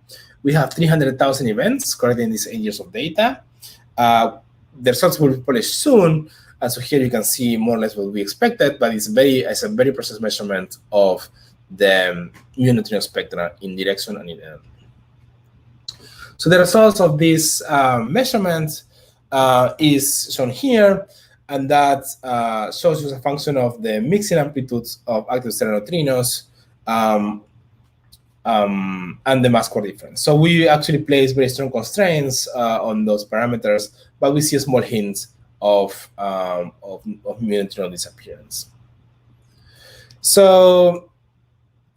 We have 300,000 events collected in these 8 years of data. The results will be published soon. And so here you can see more or less what we expected, but it's a very precise measurement of the mu neutrino spectra in direction and in energy. So the results of this measurement is shown here, and that shows you a function of the mixing amplitudes of active stereoneutrinos and the mass square difference. So we actually place very strong constraints on those parameters, but we see a small hint of mu neutrino disappearance. So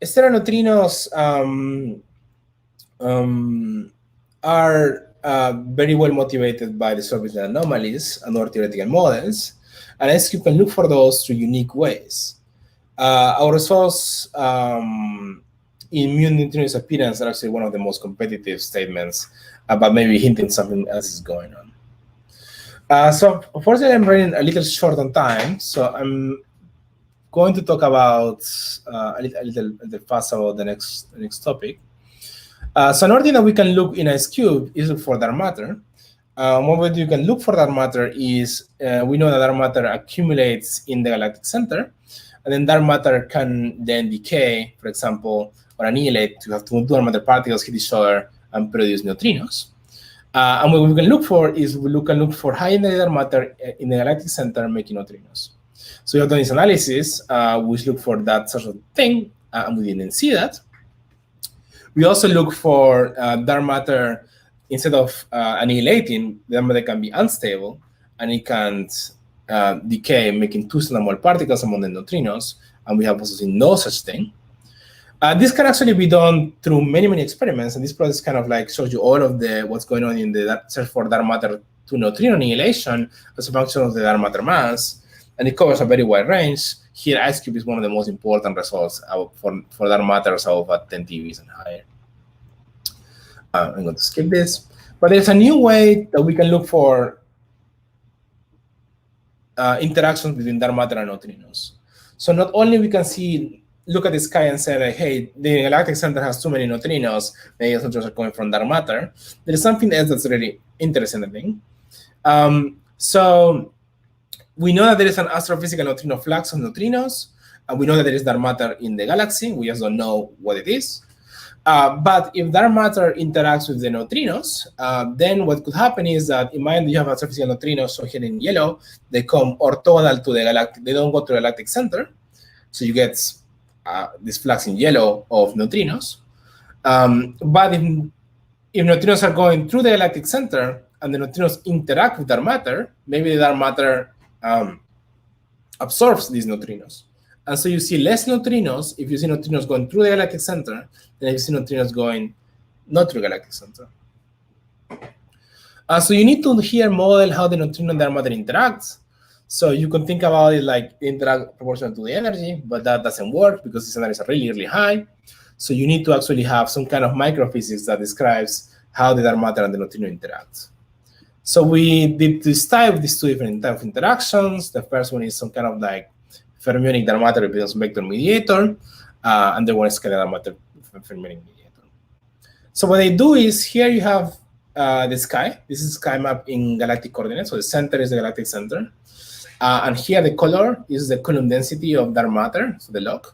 stereoneutrinos are very well motivated by the surface anomalies and other theoretical models, and IceCube can look for those through unique ways. Our results in mu neutrino disappearance are actually one of the most competitive statements, but maybe hinting something else is going on. So unfortunately, I'm running a little short on time, so I'm going to talk about a little fast about the next topic. So another thing that we can look in ice cube is look for dark matter. One way you can look for dark matter is we know that dark matter accumulates in the galactic center, and then dark matter can then decay, for example, or annihilate to have two dark matter particles hit each other and produce neutrinos. And what we can look for is we can look for high energy dark matter in the galactic center making neutrinos. So we have done this analysis, which look for that sort of thing, and we didn't see that. We also look for dark matter. Instead of annihilating, the dark matter can be unstable, and it can decay, making two small particles among the neutrinos, and we have also seen no such thing. This can actually be done through many, many experiments, and this process kind of like shows you all of the what's going on in the search for dark matter to neutrino annihilation as a function of the dark matter mass, and it covers a very wide range. Here, ice cube is one of the most important results for dark matters of 10 TeVs and higher. I'm going to skip this, but there's a new way that we can look for interactions between dark matter and neutrinos. So not only we can look at the sky and say like, hey, the galactic center has too many neutrinos, maybe the neutrinos are coming from dark matter. There is something else that's really interesting, I think. So we know that there is an astrophysical neutrino flux of neutrinos, and we know that there is dark matter in the galaxy. We just don't know what it is. But if dark matter interacts with the neutrinos, then what could happen is that, imagine you have astrophysical neutrinos, so here in yellow, they come orthogonal to the galactic, they don't go to the galactic center. So you get this flux in yellow of neutrinos. But if neutrinos are going through the galactic center and the neutrinos interact with dark matter, maybe the dark matter absorbs these neutrinos. And so you see less neutrinos if you see neutrinos going through the galactic center than if you see neutrinos going not through the galactic center. So you need to here model how the neutrino and dark matter interacts. So you can think about it like interact proportional to the energy, but that doesn't work because these energies are really, really high. So you need to actually have some kind of microphysics that describes how the dark matter and the neutrino interact. So we did this type, these two different types of interactions. The first one is some kind of like fermionic dark matter represents vector mediator, and the one is scalar dark matter fermionic mediator. So what they do is here you have the sky. This is sky map in galactic coordinates. So the center is the galactic center. And here the color is the Coulomb density of dark matter, so the log.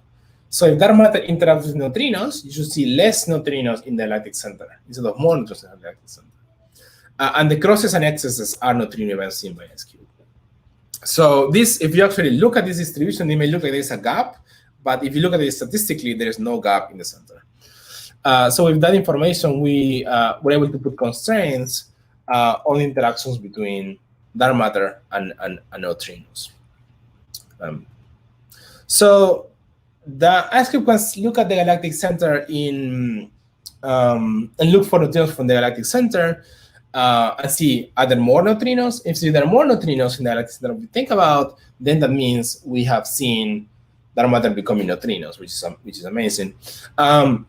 So if dark matter interacts with neutrinos, you should see less neutrinos in the galactic center instead of more neutrinos in the galactic center. And the crosses and excesses are neutrino events seen by ice cube. So this, if you actually look at this distribution, it may look like there's a gap, but if you look at it statistically, there is no gap in the center. So with that information, we were able to put constraints on interactions between dark matter and neutrinos. So the ice cube can look at the galactic center and look for neutrinos from the galactic center and see, are there more neutrinos? If there are more neutrinos in the galactic center we think about, then that means we have seen dark matter becoming neutrinos, which is amazing. On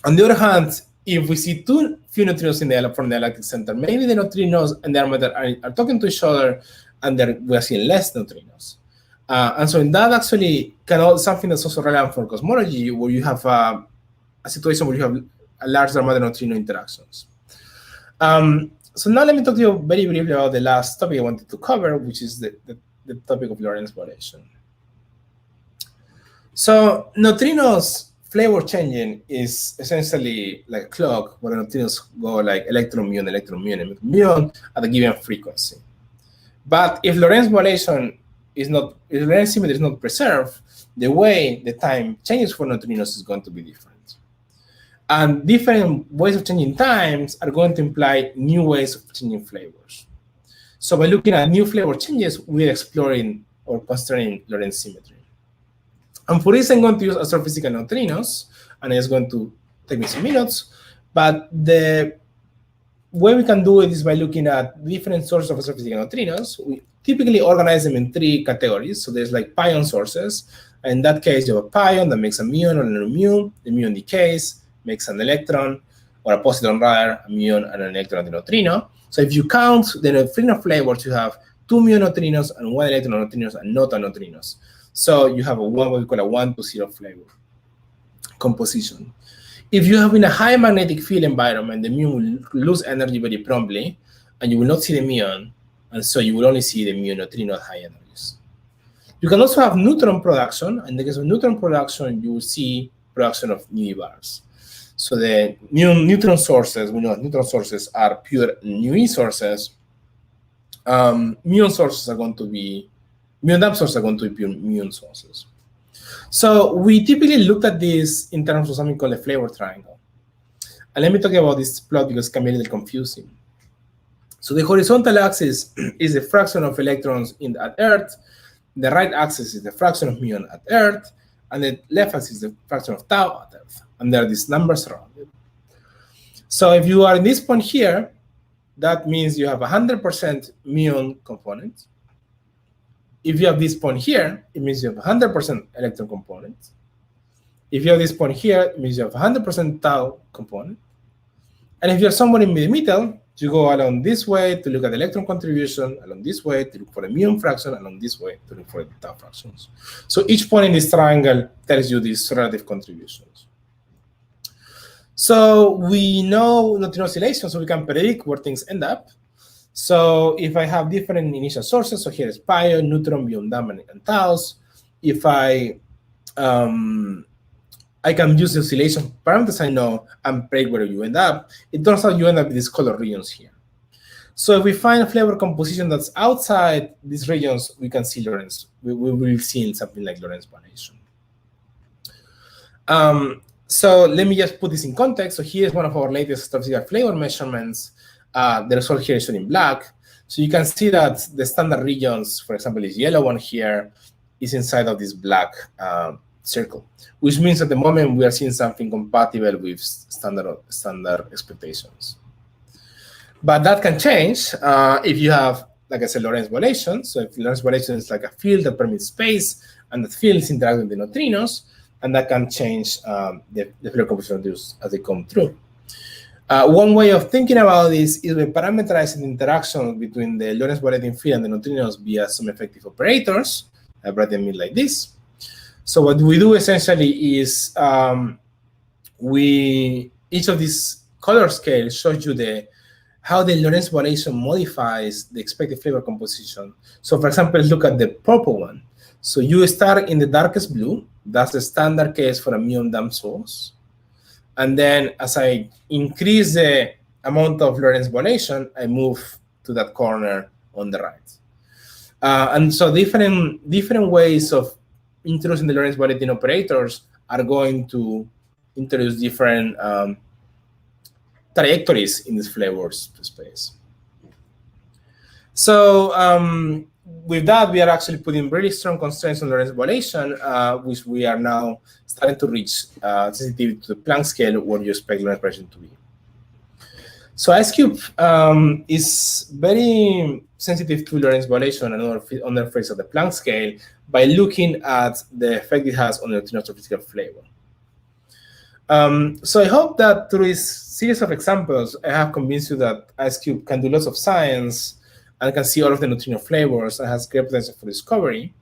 the other hand, if we see too few neutrinos from the galactic center, maybe the neutrinos and the dark matter are talking to each other, and we're seeing less neutrinos. And so in that actually something that's also relevant for cosmology, where you have a situation where you have a large dark matter neutrino interactions. So now let me talk to you very briefly about the last topic I wanted to cover, which is the topic of Lorentz variation. So neutrinos flavor changing is essentially like a clock where the neutrinos go like electron muon at a given frequency. But if Lorentz variation if Lorentz symmetry is not preserved, the way the time changes for neutrinos is going to be different. And different ways of changing times are going to imply new ways of changing flavors. So by looking at new flavor changes, we're exploring or constraining Lorentz symmetry. And for this, I'm going to use astrophysical neutrinos, and it's going to take me some minutes. But the way we can do it is by looking at different sources of astrophysical neutrinos. We typically organize them in three categories. So there's like pion sources. In that case, you have a pion that makes a muon or a nanomuon. The muon decays, makes an electron, or a positron rather, a muon and an electron and a neutrino. So if you count the neutrino flavors, you have 2 muon neutrinos and 1 electron neutrinos and not neutrinos. So you have what we call a 1 to 0 flavor composition. If you have in a high magnetic field environment, the muon will lose energy very promptly, and you will not see the muon, and so you will only see the muon neutrino at high energies. You can also have neutron production. In the case of neutron production, you will see production of nu bars. So the neutron sources, we know neutron sources are pure nu sources. Muon sources are going to be, muon dump sources are going to be pure muon sources. So we typically looked at this in terms of something called a flavor triangle. And let me talk about this plot because it can be a little confusing. So the horizontal axis is the fraction of electrons at Earth. The right axis is the fraction of muon at Earth. And the left axis is the fraction of tau at Earth. And there are these numbers around it. So if you are in this point here, that means you have 100% muon component. If you have this point here, it means you have 100% electron component. If you have this point here, it means you have 100% tau component. And if you're somewhere in the middle, you go along this way to look at the electron contribution, along this way to look for the muon fraction, along this way to look for the tau fractions. So each point in this triangle tells you these relative contributions. So we know neutrino oscillation, so we can predict where things end up. So if I have different initial sources, so here is pion, neutron, muon dump, and taus. If I can use the oscillation parameters I know and predict where you end up. It turns out you end up with these color regions here. So if we find a flavor composition that's outside these regions, we can see Lorentz. We will see something like Lorentz variation. So let me just put this in context. So here's one of our latest statistical flavor measurements. The result here is shown in black. So you can see that the standard regions, for example, this yellow one here, is inside of this black circle, which means at the moment we are seeing something compatible with standard expectations. But that can change if you have, like I said, Lorentz violation. So if Lorentz violation is like a field that permits space, and that field is interacting with the neutrinos, and that can change the flavor composition of those as they come through. One way of thinking about this is by parameterizing the interaction between the Lorentz violating field and the neutrinos via some effective operators. I brought them in like this. So what we do essentially is each of these color scales shows you how the Lorentz violation modifies the expected flavor composition. So for example, let's look at the purple one. So you start in the darkest blue. That's the standard case for a muon dump source. And then as I increase the amount of Lorentz violation, I move to that corner on the right. And so different ways of introducing the Lorentz violating operators are going to introduce different trajectories in this flavors space. So with that, we are actually putting really strong constraints on Lorentz violation, which we are now starting to reach sensitivity to the Planck scale where you expect Lorentz violation to be. So IceCube is very sensitive to Lorentz violation and other effects of the Planck scale by looking at the effect it has on the neutrino statistical flavor. So I hope that through this series of examples, I have convinced you that IceCube can do lots of science and can see all of the neutrino flavors and has great potential for discovery.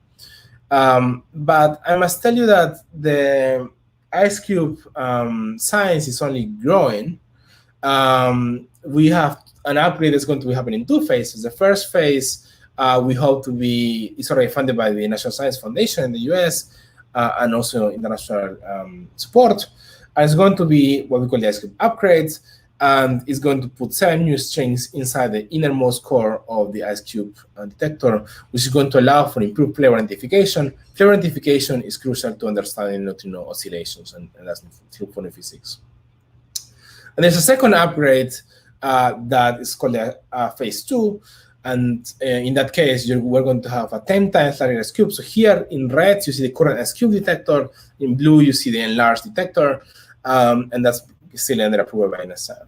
But I must tell you that the IceCube science is only growing. We have an upgrade that's going to be happening in 2 phases. The first phase we hope to be, is already funded by the National Science Foundation in the US and also international support. And it's going to be what we call the IceCube upgrades, and it's going to put 7 new strings inside the innermost core of the IceCube detector, which is going to allow for improved flavor identification. Flavor identification is crucial to understanding neutrino oscillations, and that's for the physics. And there's a second upgrade that is called phase 2. And in that case, we're going to have a 10 times larger IceCube. So here in red, you see the current IceCube detector. In blue, you see the enlarged detector. And that's still under approval by NSF.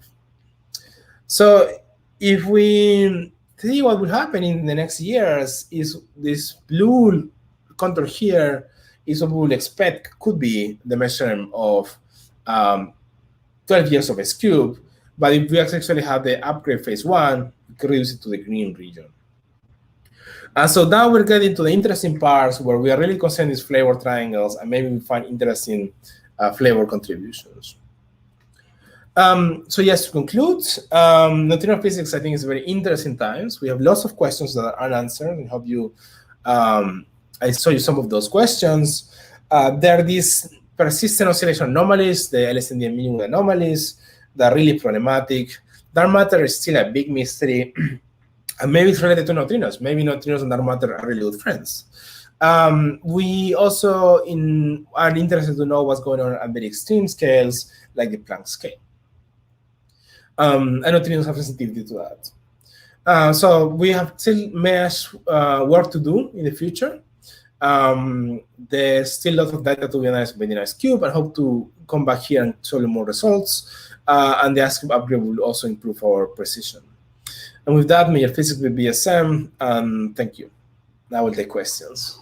So if we see what will happen in the next years, is this blue contour here is what we will expect could be the measurement of 12 years of IceCube. But if we actually have the upgrade phase 1, we can reduce it to the green region. And so now we're getting to the interesting parts where we are really considering these flavor triangles, and maybe we find interesting flavor contributions. So yes, to conclude, neutrino physics, I think, is very interesting times. We have lots of questions that are unanswered, and hope you, I saw you some of those questions. There are these persistent oscillation anomalies, the LSND and minimum anomalies, that are really problematic. Dark matter is still a big mystery, and maybe it's related to neutrinos. Maybe neutrinos and dark matter are really good friends. We also are interested to know what's going on at very extreme scales, like the Planck scale. And neutrinos have sensitivity to that. So we have still much work to do in the future. There's still lots of data to be analyzed by the IceCube. I hope to come back here and show you more results. And the IceCube upgrade will also improve our precision. And with that, may your physics be BSM, and thank you. Now we'll take questions.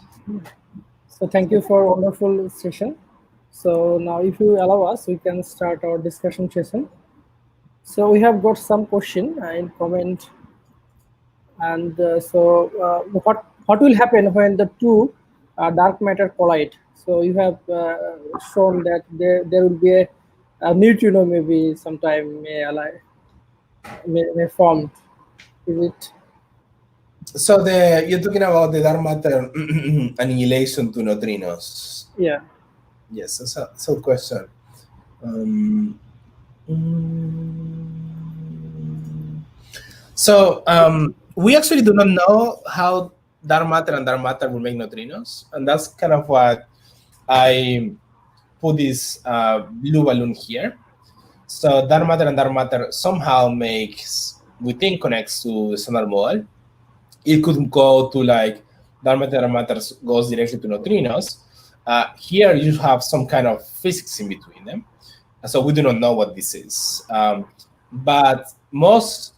So thank you for a wonderful session. So now if you allow us, we can start our discussion session. So we have got some question in comment. And what will happen when the two dark matter collide? So you have shown that there will be a neutrino maybe sometime may form. Is it? So you're talking about the dark matter annihilation to neutrinos. Yeah. Yes, that's a good question. So we actually do not know how dark matter will make neutrinos, and that's kind of what I put this blue balloon here. So dark matter somehow we think connects to the standard model. It could go to like dark matter goes directly to neutrinos. Here you have some kind of physics in between them. So we do not know what this is. But most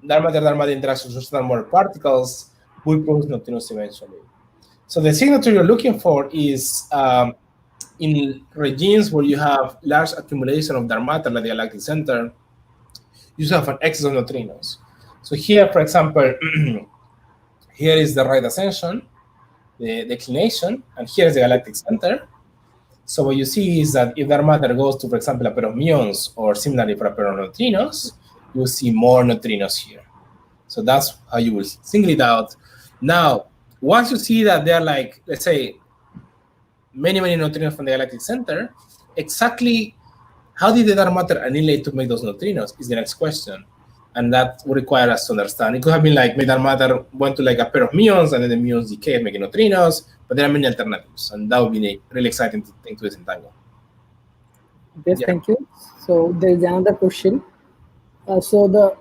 dark matter interactions with standard model particles will produce neutrinos eventually. So the signature you're looking for is in regimes where you have large accumulation of dark matter like the galactic center, you have an excess of neutrinos. So here, for example, here is the right ascension, the declination, and here is the galactic center. So what you see is that if dark matter goes to, for example, a pair of muons, or similarly for a pair of neutrinos, you'll see more neutrinos here. So that's how you will single it out. Now, once you see that they're like, let's say, many neutrinos from the galactic center, exactly how did the dark matter annihilate to make those neutrinos is the next question. And that would require us to understand. It could have been like, dark matter went to like a pair of muons, and then the muons decay, making neutrinos, but there are many alternatives, and that would be really exciting thing to disentangle. Yes, yeah. Thank you. So there is another question. So the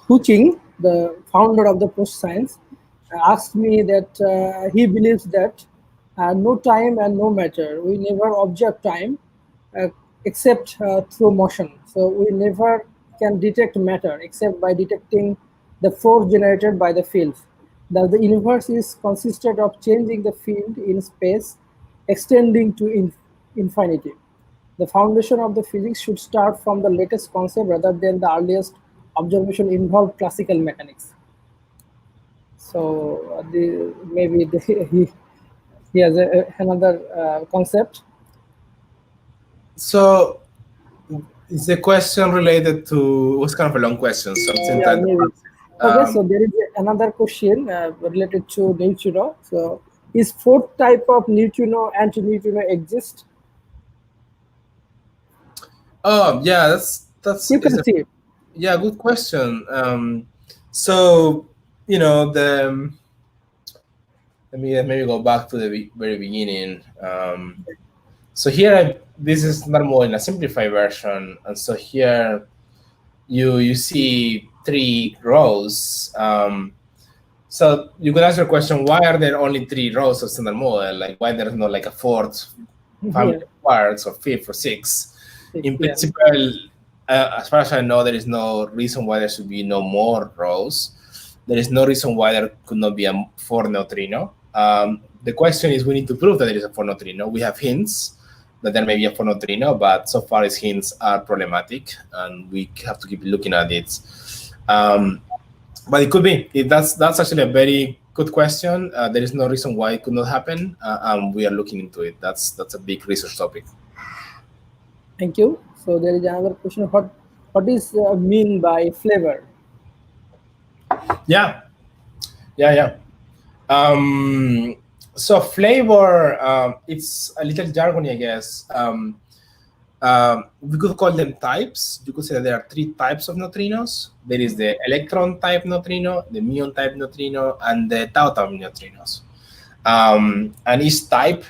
Huching, the founder of the PUST science, asked me that he believes that no time and no matter. We never observe time except through motion. So we never can detect matter except by detecting the force generated by the fields. That the universe is consisted of changing the field in space, extending to infinity. The foundation of the physics should start from the latest concept rather than the earliest observation involved classical mechanics. So maybe he has another concept. So is the question related to, it was kind of a long question. So yeah, maybe. Okay, so there is another question related to neutrino. So is fourth type of neutrino anti-neutrino exist? Oh yeah, that's you can see it. Yeah, good question. So let me maybe go back to the very beginning. So here this is normal in a simplified version, and so here you see 3 rows. So you could ask your question, why are there only 3 rows of standard model? Like why there's not like a 4th family of quarks or 5th or 6th? In principle, as far as I know, there is no reason why there should be no more rows. There is no reason why there could not be a 4 neutrino. The question is, we need to prove that there is a 4 neutrino. We have hints that there may be a 4 neutrino, but so far his hints are problematic, and we have to keep looking at it. But it could be. That's actually a very good question. There is no reason why it could not happen, and we are looking into it. That's a big research topic. Thank you. So there is another question. What is mean by flavor? Yeah. So flavor, it's a little jargony, I guess. We could call them types. You could say that there are three types of neutrinos. There is the electron type neutrino, the muon type neutrino, and the tau type neutrinos. And each type,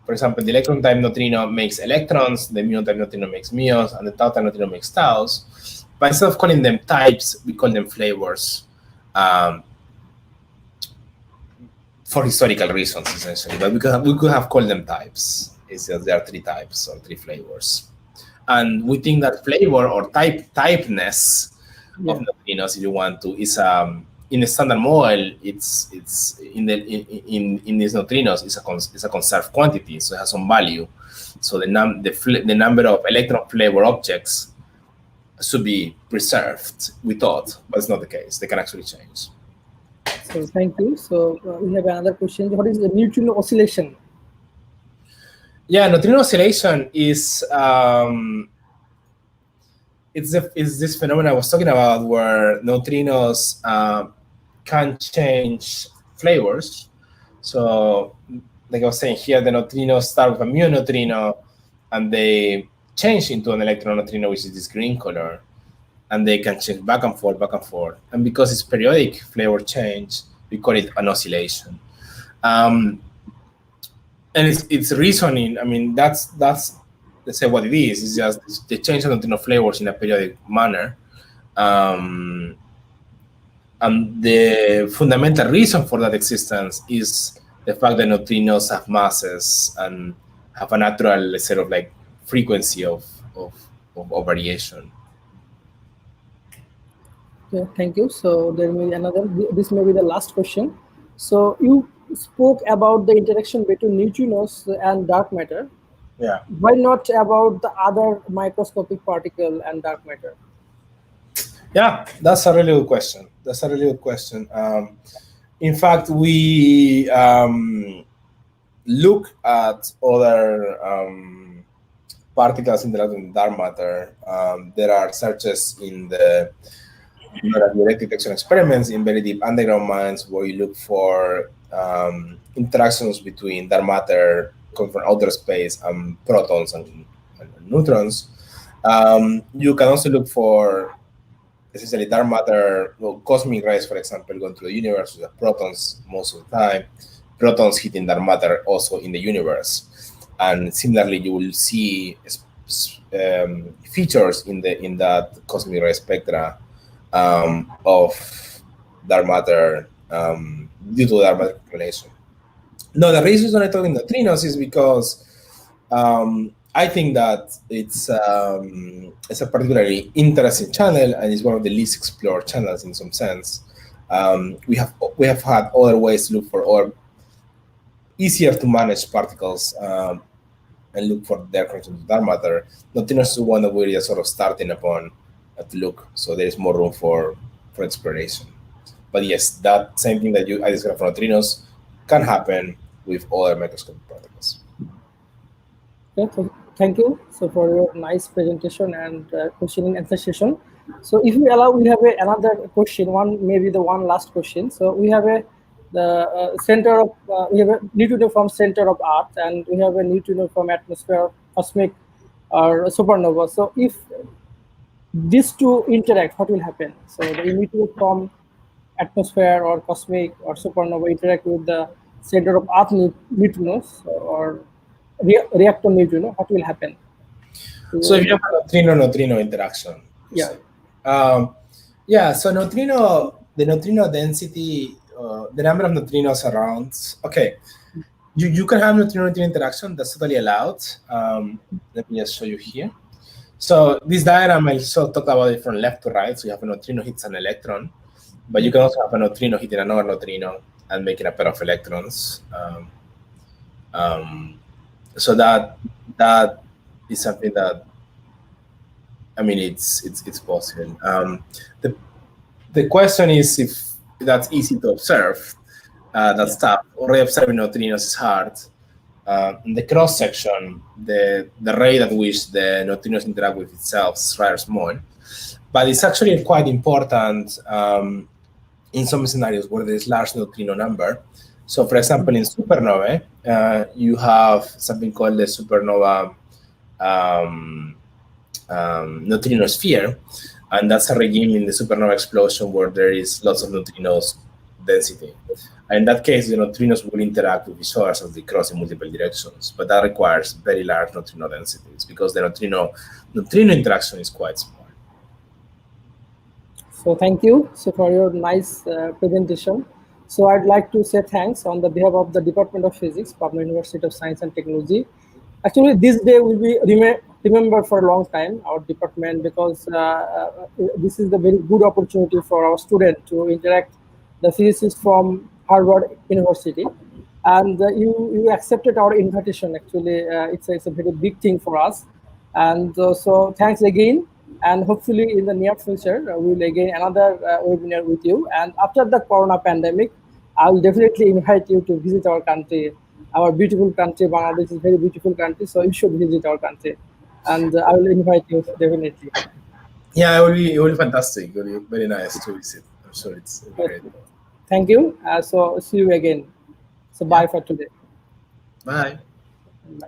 for example, the electron type neutrino makes electrons, the muon type neutrino makes muons, and the tau type neutrino makes taus. But instead of calling them types, we call them flavors. For historical reasons, essentially, but we could have called them types. It's just there are three types or three flavors, and we think that flavor or typeness of neutrinos, if you want to, is in the standard model. It's in these neutrinos is a conserved quantity, so it has some value. So the number of electron flavor objects should be preserved, we thought, but it's not the case. They can actually change. So thank you. So we have another question. What is the neutrino oscillation? Yeah, neutrino oscillation is it's this phenomenon I was talking about where neutrinos can change flavors. So like I was saying here, the neutrinos start with a mu neutrino and they change into an electron neutrino, which is this green color. And they can change back and forth. And because it's periodic flavor change, we call it an oscillation. And it's reasoning. I mean, that's let's say what it is. It's just the change of neutrino flavors in a periodic manner. And the fundamental reason for that existence is the fact that neutrinos have masses and have a natural sort of like frequency of variation. Yeah, thank you. So there may be another. This may be the last question. So you spoke about the interaction between neutrinos and dark matter. Yeah. Why not about the other microscopic particle and dark matter? Yeah, that's a really good question. In fact, we look at other particles interacting with dark matter. There are searches in the direct detection experiments in very deep underground mines where you look for interactions between dark matter coming from outer space and protons and neutrons. You can also look for essentially dark matter, cosmic rays, for example, going through the universe with protons most of the time. Protons hitting dark matter also in the universe. And similarly, you will see features in that cosmic ray spectra of dark matter due to dark matter accumulation. No, the reason I'm talking neutrinos is because I think that it's a particularly interesting channel and it's one of the least explored channels in some sense. We have had other ways to look for or easier to manage particles and look for their connection to dark matter. Neutrinos is one that we're just sort of starting upon to look, so there is more room for exploration. But yes, that same thing that I described for neutrinos can happen with other microscopic particles. Okay, thank you. So for your nice presentation and question and answer session. So if you allow, we have another question. Maybe the one last question. So we have the center of we have a neutrino from center of Earth, and we have a neutrino from atmosphere, cosmic or supernova. So if these two interact, what will happen? So the neutrino from atmosphere or cosmic or supernova interact with the center of Earth neutrinos or reactor neutrino, what will happen? So if you have a neutrino interaction. Yeah. So the neutrino density, the number of neutrinos around. Okay, you can have neutrino interaction. That's totally allowed. Let me just show you here. So this diagram, I talked about it from left to right. So you have a neutrino hits an electron, but you can also have a neutrino hitting another neutrino and making a pair of electrons. So that is something that, I mean, it's possible. The question is if that's easy to observe. That's tough. Already observing neutrinos is hard. in the cross section, the rate at which the neutrinos interact with itself is rather small, but it's actually quite important in some scenarios where there's large neutrino number. So, for example, in supernovae, you have something called the supernova neutrino sphere, and that's a regime in the supernova explosion where there is lots of neutrinos density. And in that case, the neutrinos will interact with each other as they cross in multiple directions, but that requires very large neutrino densities because the neutrino interaction is quite small. So thank you for your nice presentation. So I'd like to say thanks on the behalf of the Department of Physics, Pabna University of Science and Technology. Actually, this day will be remembered for a long time, our department, because this is a very good opportunity for our students to interact the physicists from Harvard University. And you accepted our invitation. Actually, it's a very big thing for us. And so thanks again. And hopefully in the near future, we will again another webinar with you. And after the Corona pandemic, I will definitely invite you to visit our country. Our beautiful country, Bangladesh is a very beautiful country, so you should visit our country. And I will invite you definitely. Yeah, it will be fantastic. It will be very nice to visit. I'm sure it's great. Thank you. So see you again. So bye for today. Bye. Bye.